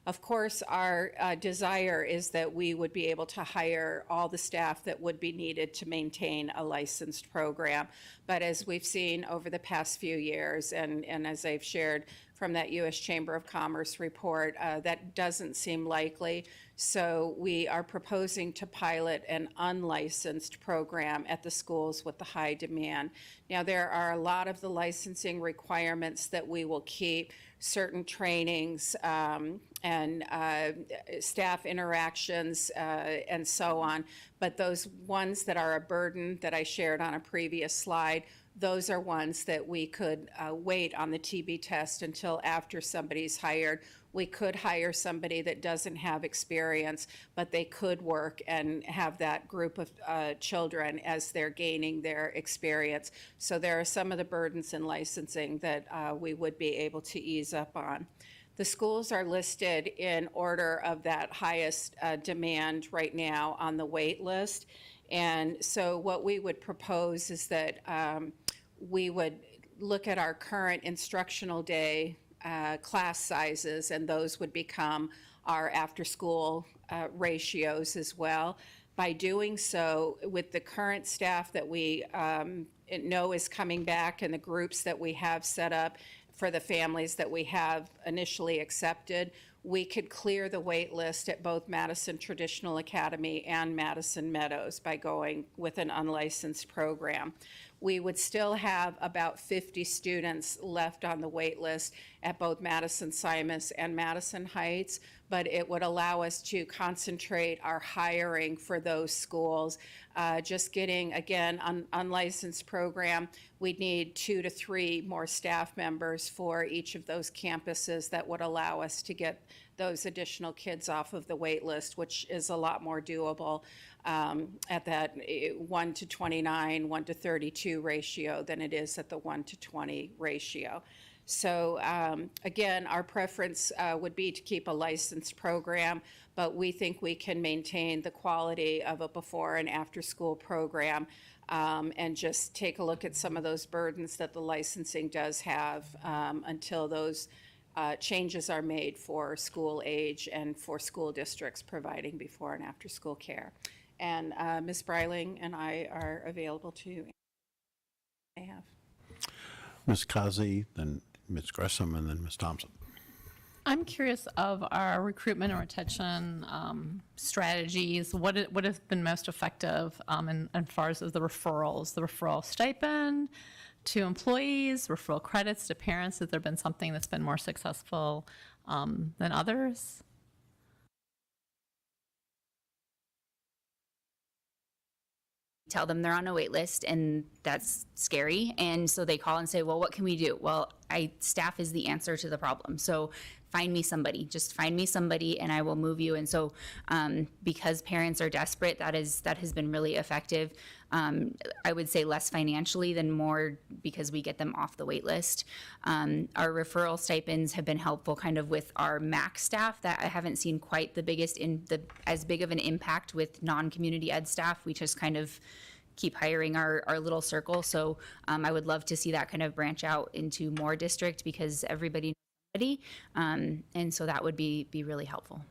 Of course, our desire is that we would be able to hire all the staff that would be needed to maintain a licensed program. But as we've seen over the past few years, and as I've shared from that U.S. Chamber of Commerce report, that doesn't seem likely. So we are proposing to pilot an unlicensed program at the schools with the high demand. Now, there are a lot of the licensing requirements that we will keep, certain trainings and staff interactions and so on. But those ones that are a burden that I shared on a previous slide, those are ones that we could wait on the TB test until after somebody's hired. We could hire somebody that doesn't have experience, but they could work and have that group of children as they're gaining their experience. So there are some of the burdens in licensing that we would be able to ease up on. The schools are listed in order of that highest demand right now on the wait list. And so what we would propose is that we would look at our current instructional day class sizes, and those would become our after-school ratios as well. By doing so, with the current staff that we know is coming back and the groups that we have set up for the families that we have initially accepted, we could clear the wait list at both Madison Traditional Academy and Madison Meadows by going with an unlicensed program. We would still have about 50 students left on the wait list at both Madison Simus and Madison Heights, but it would allow us to concentrate our hiring for those schools. Just getting, again, unlicensed program, we'd need 2 to 3 more staff members for each of those campuses that would allow us to get those additional kids off of the wait list, which is a lot more doable at that 1 to 29, 1 to 32 ratio than it is at the 1 to 20 ratio. So again, our preference would be to keep a licensed program, but we think we can maintain the quality of a before and after school program and just take a look at some of those burdens that the licensing does have until those changes are made for school age and for school districts providing before and after school care. And Ms. Breiling and I are available to have. Ms. Kazi, then Ms. Gresham, and then Ms. Thompson. I'm curious of our recruitment and retention strategies. What has been most effective as far as the referrals, the referral stipend to employees, referral credits to parents? Has there been something that's been more successful than others? Tell them they're on a wait list, and that's scary. And so they call and say, well, what can we do? Well, staff is the answer to the problem. So find me somebody, just find me somebody and I will move you. And so because parents are desperate, that has been really effective. I would say less financially than more because we get them off the wait list. Our referral stipends have been helpful kind of with our MAC staff that I haven't seen quite as big of an impact with non-community ed staff. We just kind of keep hiring our little circle. So I would love to see that kind of branch out into more district because everybody knows somebody. And so that would be really helpful.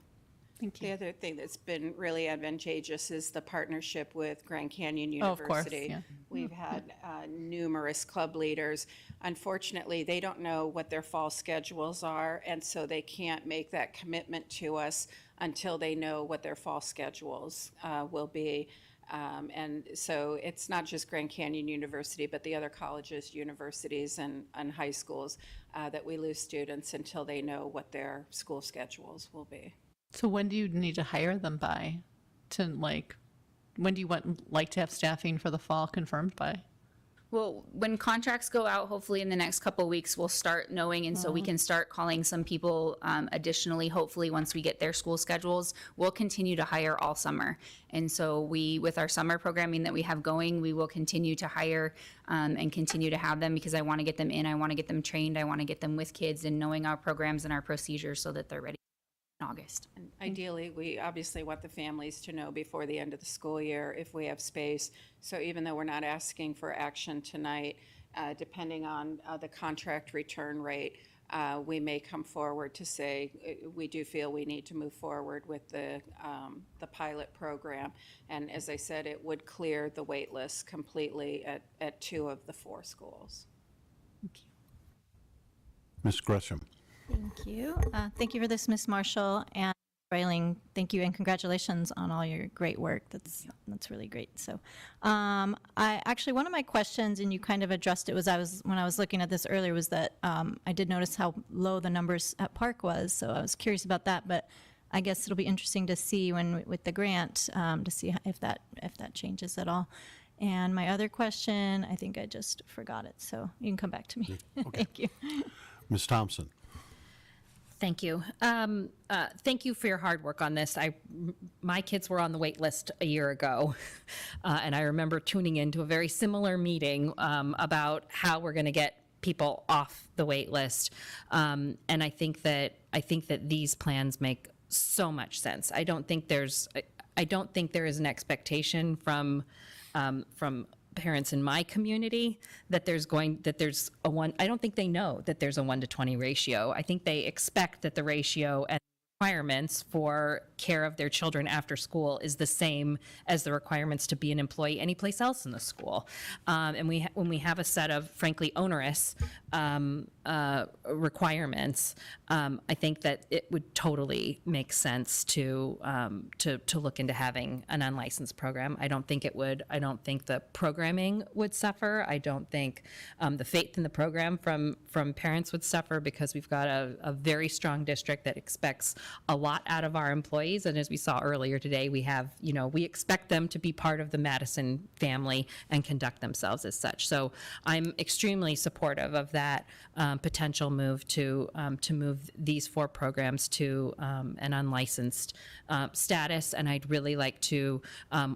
Thank you. The other thing that's been really advantageous is the partnership with Grand Canyon Oh, of course, University. yeah. We've had numerous club leaders. Unfortunately, they don't know what their fall schedules are, and so they can't make that commitment to us until they know what their fall schedules will be. And so it's not just Grand Canyon University, but the other colleges, universities, and high schools that we lose students until they know what their school schedules will be. So when do you need to hire them by? When do you like to have staffing for the fall confirmed by? Well, when contracts go out, hopefully in the next couple of weeks, we'll start knowing, and so we can start calling some people additionally, hopefully once we get their school schedules. We'll continue to hire all summer. And so with our summer programming that we have going, we will continue to hire and continue to have them because I want to get them in, I want to get them trained, I want to get them with kids and knowing our programs and our procedures so that they're ready in August. And ideally, we obviously want the families to know before the end of the school year if we have space. So even though we're not asking for action tonight, depending on the contract return rate, we may come forward to say we do feel we need to move forward with the pilot program. And as I said, it would clear the wait list completely at 2 of the 4 schools. Ms. Gresham. Thank you. Thank you for this, Ms. Marshall, and Breiling, thank you and congratulations on all your great work. That's really great. So one of my questions, and you kind of addressed it, when I was looking at this earlier, was that I did notice how low the numbers at Park was, so I was curious about that, but I guess it'll be interesting to see with the grant, to see if that changes at all. And my other question, I think I just forgot it, so you can come back to me. Okay. Thank you. Ms. Thompson. Thank you. Thank you for your hard work on this. My kids were on the wait list a year ago, and I remember tuning into a very similar meeting about how we're going to get people off the wait list. And I think that these plans make so much sense. I don't think there is an expectation from parents in my community that there's a 1. I don't think they know that there's a 1 to 20 ratio. I think they expect that the ratio requirements for care of their children after school is the same as the requirements to be an employee anyplace else in the school. And when we have a set of, frankly, onerous requirements, I think that it would totally make sense to look into having an unlicensed program. I don't think it would. I don't think the programming would suffer. I don't think the faith in the program from parents would suffer, because we've got a very strong district that expects a lot out of our employees. And as we saw earlier today, we have, we expect them to be part of the Madison family and conduct themselves as such. So I'm extremely supportive of that potential move to move these 4 programs to an unlicensed status. And I'd really like to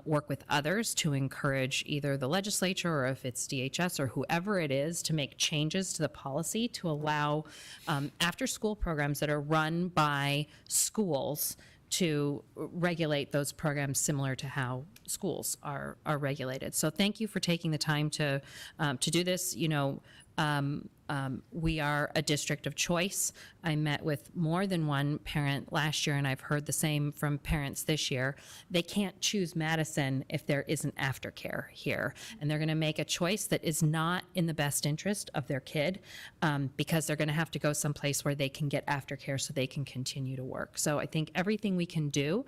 work with others to encourage either the legislature, or if it's DHS or whoever it is, to make changes to the policy to allow after-school programs that are run by schools to regulate those programs similar to how schools are regulated. So thank you for taking the time to do this. We are a district of choice. I met with more than one parent last year, and I've heard the same from parents this year. They can't choose Madison if there isn't aftercare here, and they're going to make a choice that is not in the best interest of their kid, because they're going to have to go someplace where they can get aftercare so they can continue to work. So I think everything we can do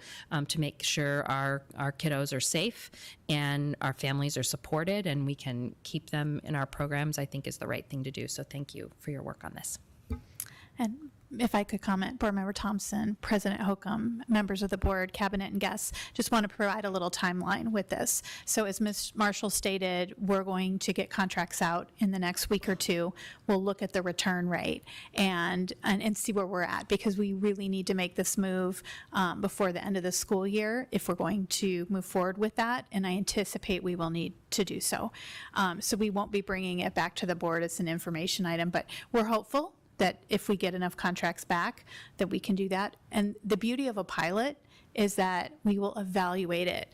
to make sure our kiddos are safe and our families are supported and we can keep them in our programs, I think is the right thing to do. So thank you for your work on this. And if I could comment, Board Member Thompson, President Holcomb, members of the board, cabinet, and guests, just want to provide a little timeline with this. So as Ms. Marshall stated, we're going to get contracts out in the next week or two. We'll look at the return rate and see where we're at, because we really need to make this move before the end of the school year if we're going to move forward with that, and I anticipate we will need to do so. So we won't be bringing it back to the board as an information item, but we're hopeful that if we get enough contracts back, that we can do that. And the beauty of a pilot is that we will evaluate it.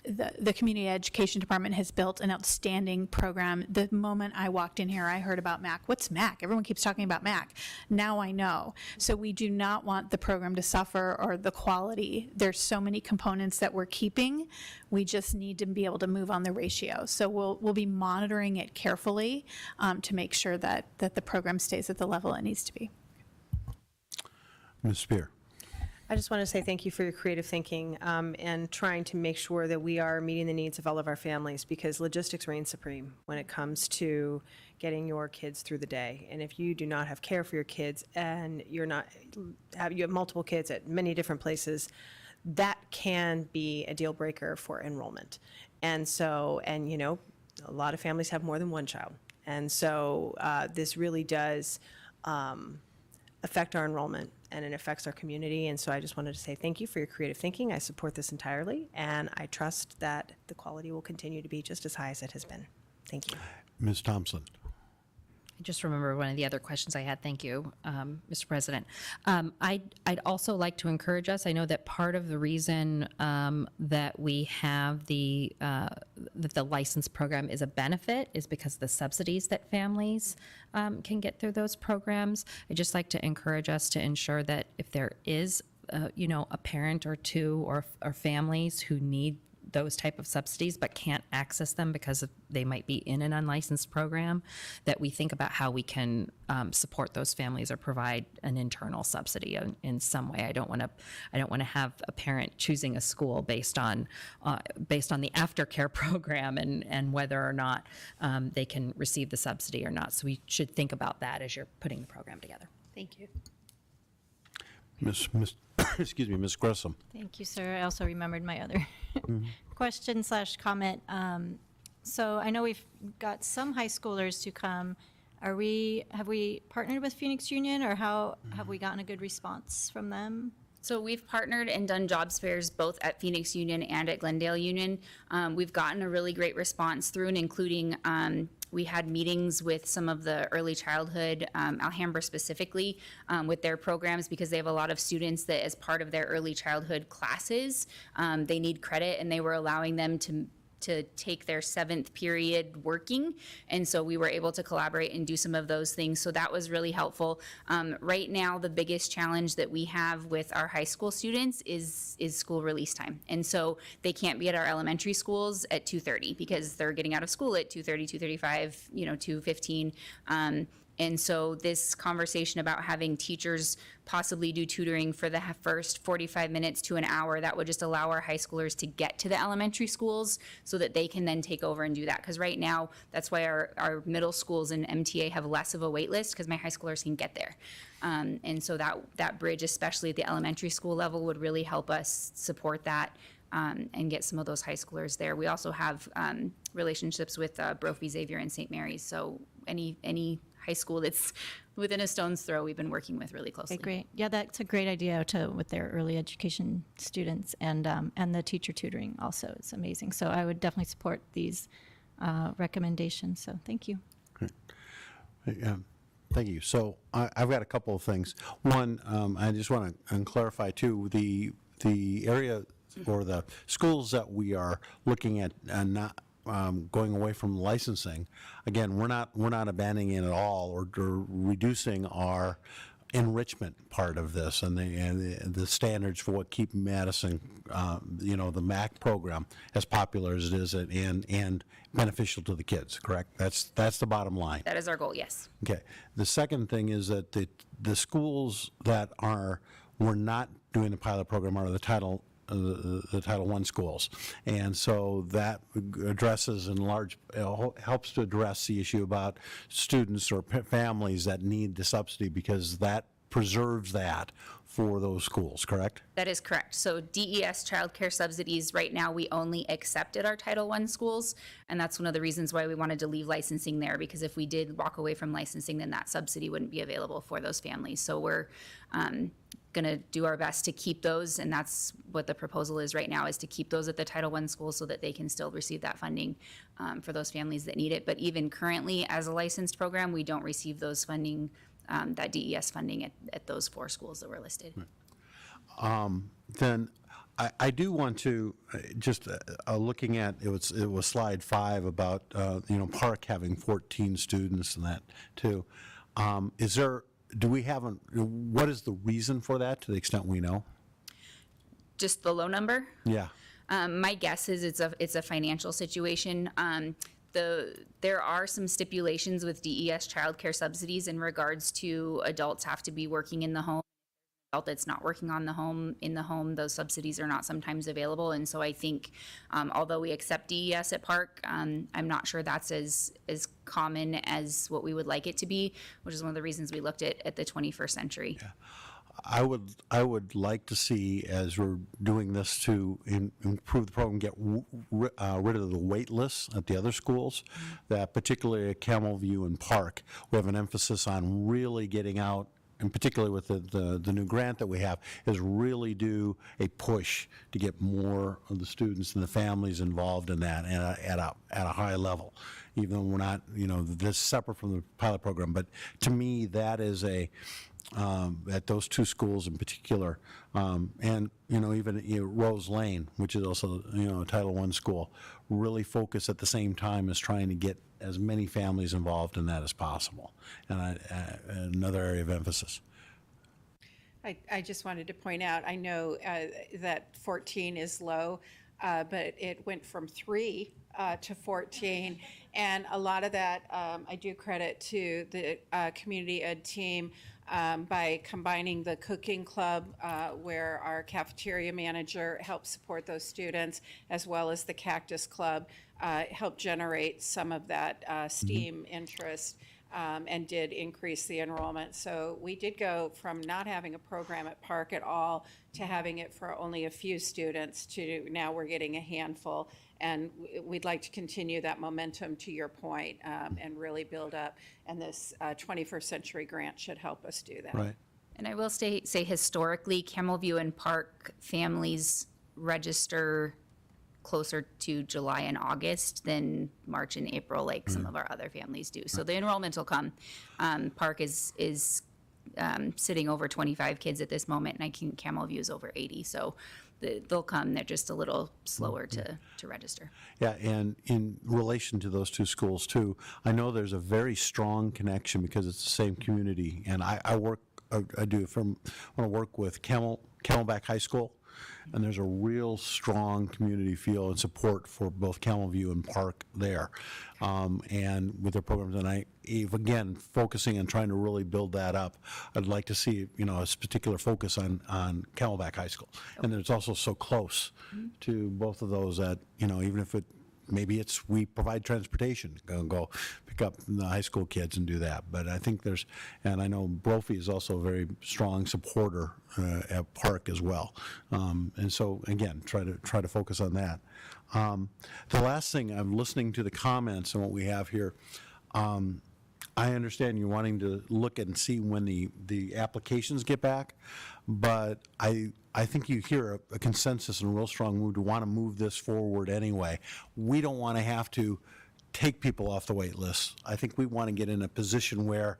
The Community Education Department has built an outstanding program. The moment I walked in here, I heard about MAC. What's MAC? Everyone keeps talking about MAC. Now I know. So we do not want the program to suffer or the quality. There's so many components that we're keeping. We just need to be able to move on the ratio. So we'll be monitoring it carefully to make sure that the program stays at the level it needs to be. Ms. Spear. I just want to say thank you for your creative thinking and trying to make sure that we are meeting the needs of all of our families, because logistics reign supreme when it comes to getting your kids through the day. And if you do not have care for your kids and you have multiple kids at many different places, that can be a deal breaker for enrollment. And so, a lot of families have more than one child. And so this really does affect our enrollment, and it affects our community. And so I just wanted to say thank you for your creative thinking. I support this entirely, and I trust that the quality will continue to be just as high as it has been. Thank you. Ms. Thompson. I just remember one of the other questions I had. Thank you, Mr. President. I'd also like to encourage us. I know that part of the reason that we have that the license program is a benefit is because of the subsidies that families can get through those programs. I'd just like to encourage us to ensure that if there is, a parent or two or families who need those type of subsidies but can't access them because they might be in an unlicensed program, that we think about how we can support those families or provide an internal subsidy in some way. I don't want to have a parent choosing a school based on the aftercare program and whether or not they can receive the subsidy or not. So we should think about that as you're putting the program together. Thank you. Excuse me, Ms. Grissom. Thank you, sir. I also remembered my other question / comment. So I know we've got some high schoolers to come. Have we partnered with Phoenix Union, or how have we gotten a good response from them? So we've partnered and done jobs fairs both at Phoenix Union and at Glendale Union. We've gotten a really great response through and including we had meetings with some of the early childhood, Alhambra specifically, with their programs, because they have a lot of students that as part of their early childhood classes, they need credit, and they were allowing them to to take their 7th period working. And so we were able to collaborate and do some of those things. So that was really helpful. Right now, the biggest challenge that we have with our high school students is school release time. And so they can't be at our elementary schools at 2:30 because they're getting out of school at 2:30, 2:35, 2:15. And so this conversation about having teachers possibly do tutoring for the first 45 minutes to an hour, that would just allow our high schoolers to get to the elementary schools so that they can then take over and do that. Because right now, that's why our middle schools and MTA have less of a wait list, because my high schoolers can get there. And so that bridge, especially at the elementary school level, would really help us support that and get some of those high schoolers there. We also have relationships with Brophy, Xavier, and St. Mary's. So any high school that's within a stone's throw, we've been working with really closely. Okay, great. Yeah, that's a great idea with their early education students and the teacher tutoring also. It's amazing. So I would definitely support these recommendations. So thank you. Thank you. So I've got a couple of things. One, I just want to clarify too, the area or the schools that we are looking at not going away from licensing. Again, we're not abandoning it at all or reducing our enrichment part of this and the standards for what keep Madison, the MAC program as popular as it is and beneficial to the kids. Correct? That's the bottom line. That is our goal. Yes. Okay. The second thing is that the schools that we're not doing the pilot program are the Title I schools, and so that addresses helps to address the issue about students or families that need the subsidy, because that preserves that for those schools, correct? That is correct. So DES childcare subsidies, right now, we only accept at our Title I schools, and that's one of the reasons why we wanted to leave licensing there, because if we did walk away from licensing, then that subsidy wouldn't be available for those families. So we're going to do our best to keep those, and that's what the proposal is right now, is to keep those at the Title I schools so that they can still receive that funding for those families that need it. But even currently, as a licensed program, we don't receive those funding, that DES funding at those 4 schools that were listed. Then I do want to just looking at it was slide 5 about Park having 14 students and that too. What is the reason for that, to the extent we know? Just the low number? Yeah. My guess is it's a financial situation. There are some stipulations with DES childcare subsidies in regards to adults have to be working in the home. Adult that's not working in the home, those subsidies are not sometimes available. And so I think, although we accept DES at Park, I'm not sure that's as common as what we would like it to be, which is one of the reasons we looked at the 21st century. Yeah. I would like to see, as we're doing this to improve the program, get rid of the wait lists at the other schools, that particularly at Camel View and Park, we have an emphasis on really getting out, and particularly with the new grant that we have, is really do a push to get more of the students and the families involved in that at a high level. Even though we're not, this is separate from the pilot program, but to me, that is at those 2 schools in particular, and even Rose Lane, which is also a Title I school, really focus at the same time as trying to get as many families involved in that as possible, and another area of emphasis. I just wanted to point out, I know that 14 is low, but it went from 3 to 14, and a lot of that I do credit to the community ed team by combining the cooking club, where our cafeteria manager helped support those students, as well as the Cactus Club, helped generate some of that STEAM interest. And did increase the enrollment. So we did go from not having a program at Park at all to having it for only a few students to now we're getting a handful. And we'd like to continue that momentum, to your point, and really build up. And this 21st Century Grant should help us do that. Right. And I will say historically, Camel View and Park families register closer to July and August than March and April, like some of our other families do. So the enrollment will come. Park is sitting over 25 kids at this moment, and Camel View is over 80. So they'll come, they're just a little slower to register. Yeah, and in relation to those two schools too, I know there's a very strong connection because it's the same community. And I want to work with Camelback High School, and there's a real strong community feel and support for both Camelview and Park there, and with their programs. And again, focusing on trying to really build that up. I'd like to see, a particular focus on Camelback High School. And then it's also so close to both of those that, even if maybe we provide transportation, go pick up the high school kids and do that. But I think and I know Brophy is also a very strong supporter at Park as well. And so again, try to focus on that. The last thing, I'm listening to the comments and what we have here. I understand you're wanting to look and see when the applications get back, but I think you hear a consensus and a real strong mood to want to move this forward anyway. We don't want to have to take people off the wait list. I think we want to get in a position where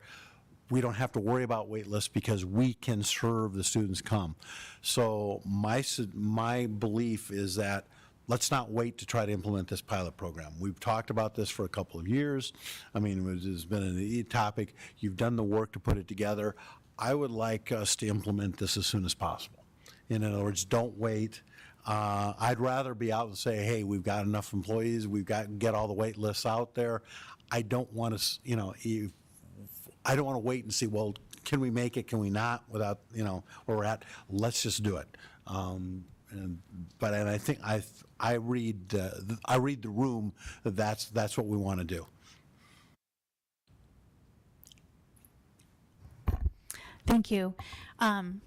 we don't have to worry about wait lists because we can serve the students come. So my belief is that let's not wait to try to implement this pilot program. We've talked about this for a couple of years. I mean, it's been an topic. You've done the work to put it together. I would like us to implement this as soon as possible. In other words, don't wait. I'd rather be out and say, hey, we've got enough employees, get all the wait lists out there. I don't want to, I don't want to wait and see, well, can we make it, can we not, without, where we're at. Let's just do it. And I think I read the room that that's what we want to do. Thank you.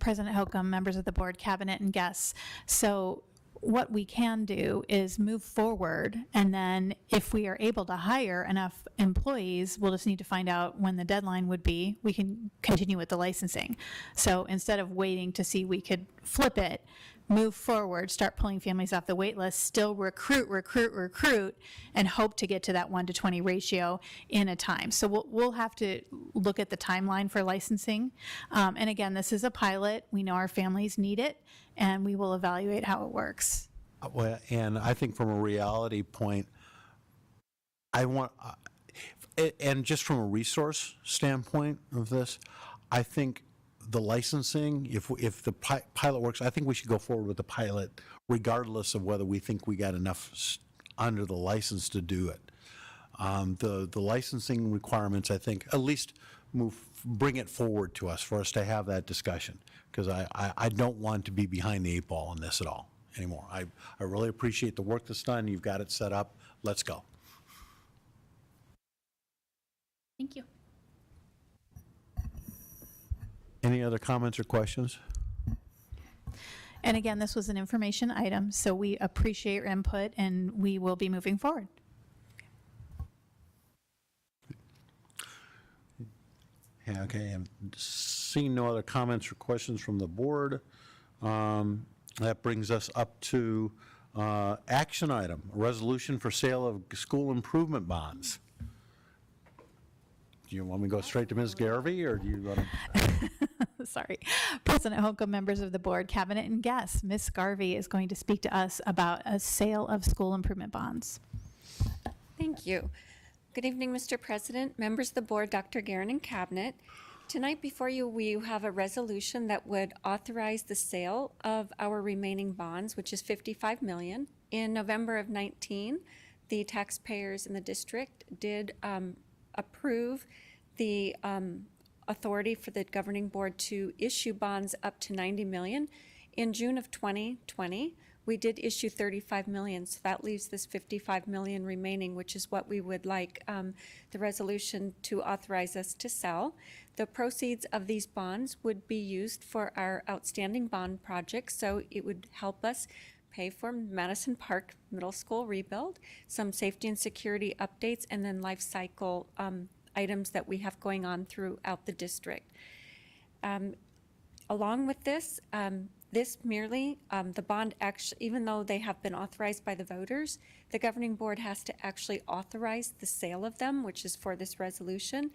President Holcomb, members of the board, cabinet, and guests. So what we can do is move forward, and then if we are able to hire enough employees, we'll just need to find out when the deadline would be. We can continue with the licensing. So instead of waiting to see, we could flip it, move forward, start pulling families off the wait list, still recruit, and hope to get to that 1-to-20 ratio in a time. So we'll have to look at the timeline for licensing. And again, this is a pilot. We know our families need it, and we will evaluate how it works. Well, and I think from a reality point, and just from a resource standpoint of this, I think the licensing, if the pilot works, I think we should go forward with the pilot regardless of whether we think we got enough under the license to do it. The licensing requirements, I think, at least bring it forward to us for us to have that discussion, because I don't want to be behind the 8 ball on this at all anymore. I really appreciate the work that's done. You've got it set up. Let's go. Thank you. Any other comments or questions? And again, this was an information item, so we appreciate your input, and we will be moving forward. Yeah, okay, and seeing no other comments or questions from the board, that brings us up to action item, a resolution for sale of school improvement bonds. Do you want me to go straight to Ms. Garvey, or do you want to? Sorry. President Holcomb, members of the board, cabinet, and guests, Ms. Garvey is going to speak to us about a sale of school improvement bonds. Thank you. Good evening, Mr. President, members of the board, Dr. Guerin, and cabinet. Tonight before you, we have a resolution that would authorize the sale of our remaining bonds, which is $55 million. In November of 19, the taxpayers in the district did approve the authority for the governing board to issue bonds up to $90 million. In June of 2020, we did issue $35 million, so that leaves this $55 million remaining, which is what we would like the resolution to authorize us to sell. The proceeds of these bonds would be used for our outstanding bond projects, so it would help us pay for Madison Park Middle School rebuild, some safety and security updates, and then life cycle items that we have going on throughout the district. Along with this, this merely, the bond actually, even though they have been authorized by the voters, the governing board has to actually authorize the sale of them, which is for this resolution.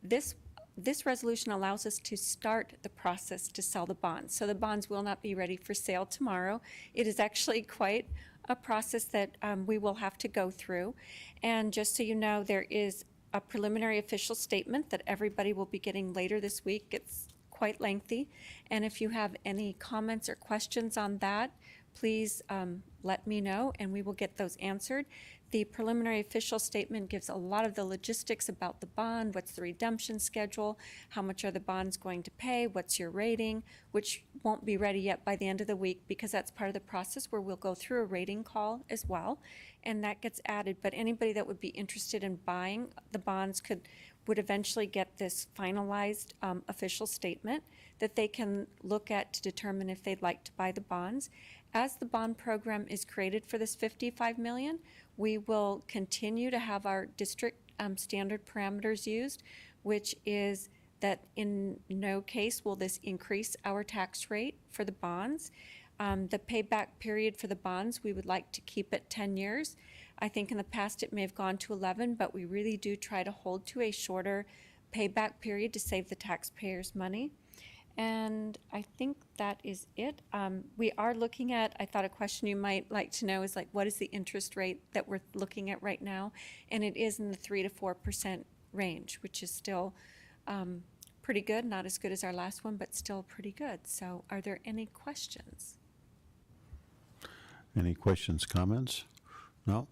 This this resolution allows us to start the process to sell the bonds. So the bonds will not be ready for sale tomorrow. It is actually quite a process that we will have to go through. And just so you know, there is a preliminary official statement that everybody will be getting later this week. It's quite lengthy. And if you have any comments or questions on that, please let me know and we will get those answered. The preliminary official statement gives a lot of the logistics about the bond, what's the redemption schedule, how much are the bonds going to pay, what's your rating, which won't be ready yet by the end of the week because that's part of the process where we'll go through a rating call as well, and that gets added. But anybody that would be interested in buying the bonds would eventually get this finalized official statement that they can look at to determine if they'd like to buy the bonds. As the bond program is created for this $55 million, we will continue to have our district standard parameters used, which is that in no case will this increase our tax rate for the bonds. The payback period for the bonds, we would like to keep at 10 years. I think in the past it may have gone to 11, but we really do try to hold to a shorter payback period to save the taxpayers money. And I think that is it. We are looking at, I thought a question you might like to know is like, what is the interest rate that we're looking at right now? And it is in the 3 to 4% range, which is still pretty good. Not as good as our last one, but still pretty good. So are there any questions? Any questions, comments? No?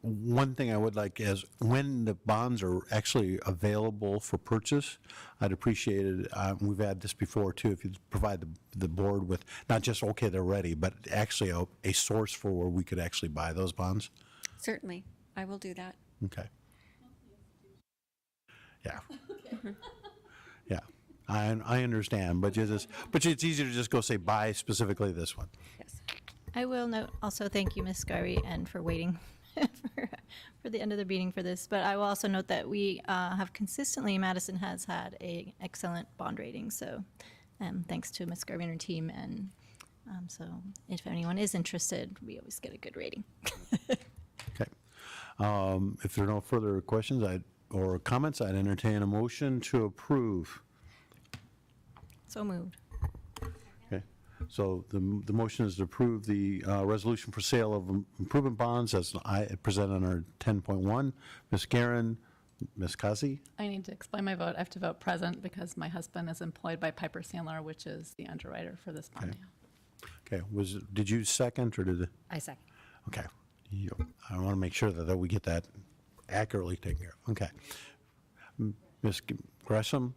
One thing I would like is when the bonds are actually available for purchase, I'd appreciate it, we've had this before too, if you provide the board with not just, okay, they're ready, but actually a source for where we could actually buy those bonds. Certainly, I will do that. Okay. Yeah. Yeah, I understand, but it's easier to just go say buy specifically this one. Yes. I will note also, thank you, Ms. Garvey, and for waiting for the end of the meeting for this. But I will also note that we have consistently, Madison has had an excellent bond rating. So thanks to Ms. Garvey and her team. And so if anyone is interested, we always get a good rating. Okay. If there are no further questions or comments, I'd entertain a motion to approve. So moved. Okay. So the motion is to approve the resolution for sale of improvement bonds as I presented on our 10.1. Ms. Guerin, Ms. Kazi? I need to explain my vote. I have to vote present because my husband is employed by Piper Sandler, which is the underwriter for this bond deal. Okay. Did you second or did? I second. Okay. I want to make sure that we get that accurately taken care of. Okay. Ms. Gresham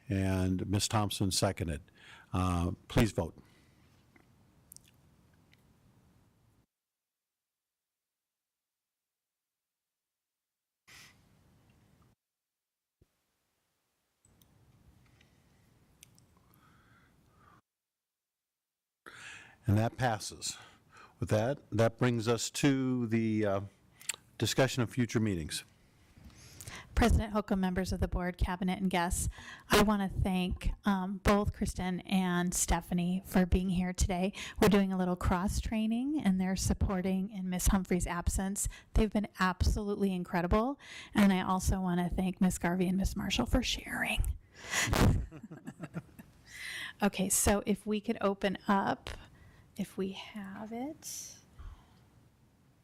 and Ms. Thompson seconded. Please vote. And that passes. With that brings us to the discussion of future meetings. President Holcomb, members of the board, cabinet, and guests, I want to thank both Kristen and Stephanie for being here today. We're doing a little cross-training, and they're supporting in Ms. Humphrey's absence. They've been absolutely incredible, and I also want to thank Ms. Garvey and Ms. Marshall for sharing. Okay, so if we could open up, if we have it.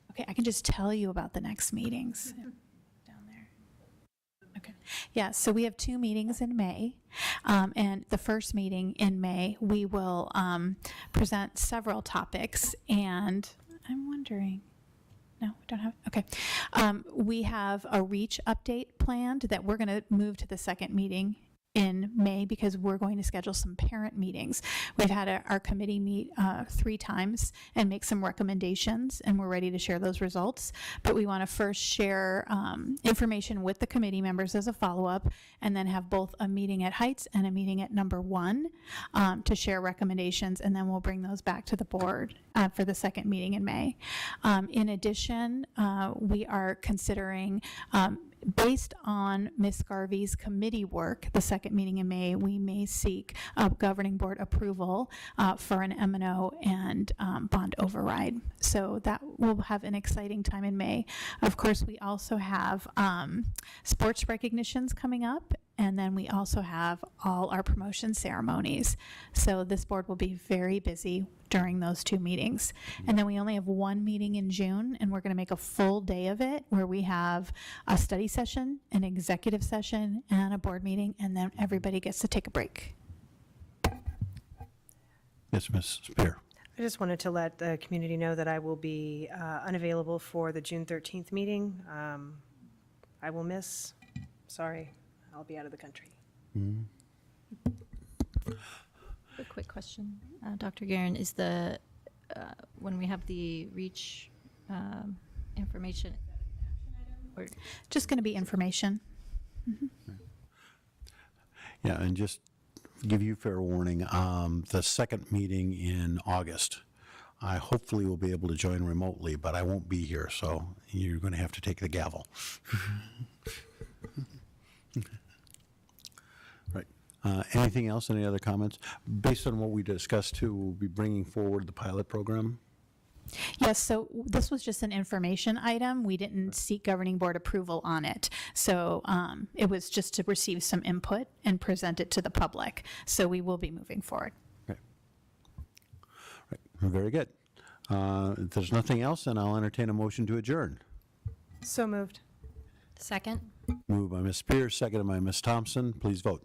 Okay, I can just tell you about the next meetings. Okay. Yeah, so we have 2 meetings in May, and the first meeting in May, we will present several topics, and I'm wondering, no, we don't have, okay. We have a REACH update planned that we're going to move to the second meeting in May because we're going to schedule some parent meetings. We've had our committee meet 3 times and make some recommendations, and we're ready to share those results. But we want to first share information with the committee members as a follow-up, and then have both a meeting at Heights and a meeting at number 1 to share recommendations, and then we'll bring those back to the board for the second meeting in May. In addition, we are considering based on Ms. Garvey's committee work, the second meeting in May, we may seek governing board approval for an M&O and bond override. So that will have an exciting time in May. Of course, we also have sports recognitions coming up, and then we also have all our promotion ceremonies. So this board will be very busy during those 2 meetings. And then we only have 1 meeting in June, and we're going to make a full day of it where we have a study session, an executive session, and a board meeting, and then everybody gets to take a break. Yes, Ms. Spear. I just wanted to let the community know that I will be unavailable for the June 13th meeting. I will miss, sorry, I'll be out of the country. A quick question, Dr. Guerin, is the, when we have the REACH information, or Just going to be information. Yeah, and just give you fair warning, the second meeting in August, I hopefully will be able to join remotely, but I won't be here, so you're going to have to take the gavel. Right. Anything else, any other comments? Based on what we discussed too, we'll be bringing forward the pilot program. Yes, so this was just an information item. We didn't seek governing board approval on it. So it was just to receive some input and present it to the public. So we will be moving forward. Okay. Right. Very good. If there's nothing else, then I'll entertain a motion to adjourn. So moved. second? Moved by Ms. Spears, seconded by Ms. Thompson. Please vote.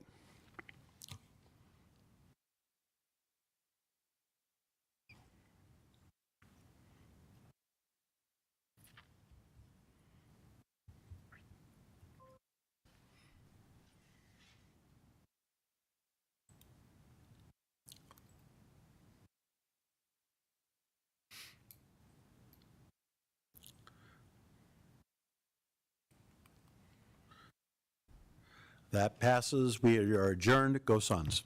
That passes. We are adjourned. Go Suns.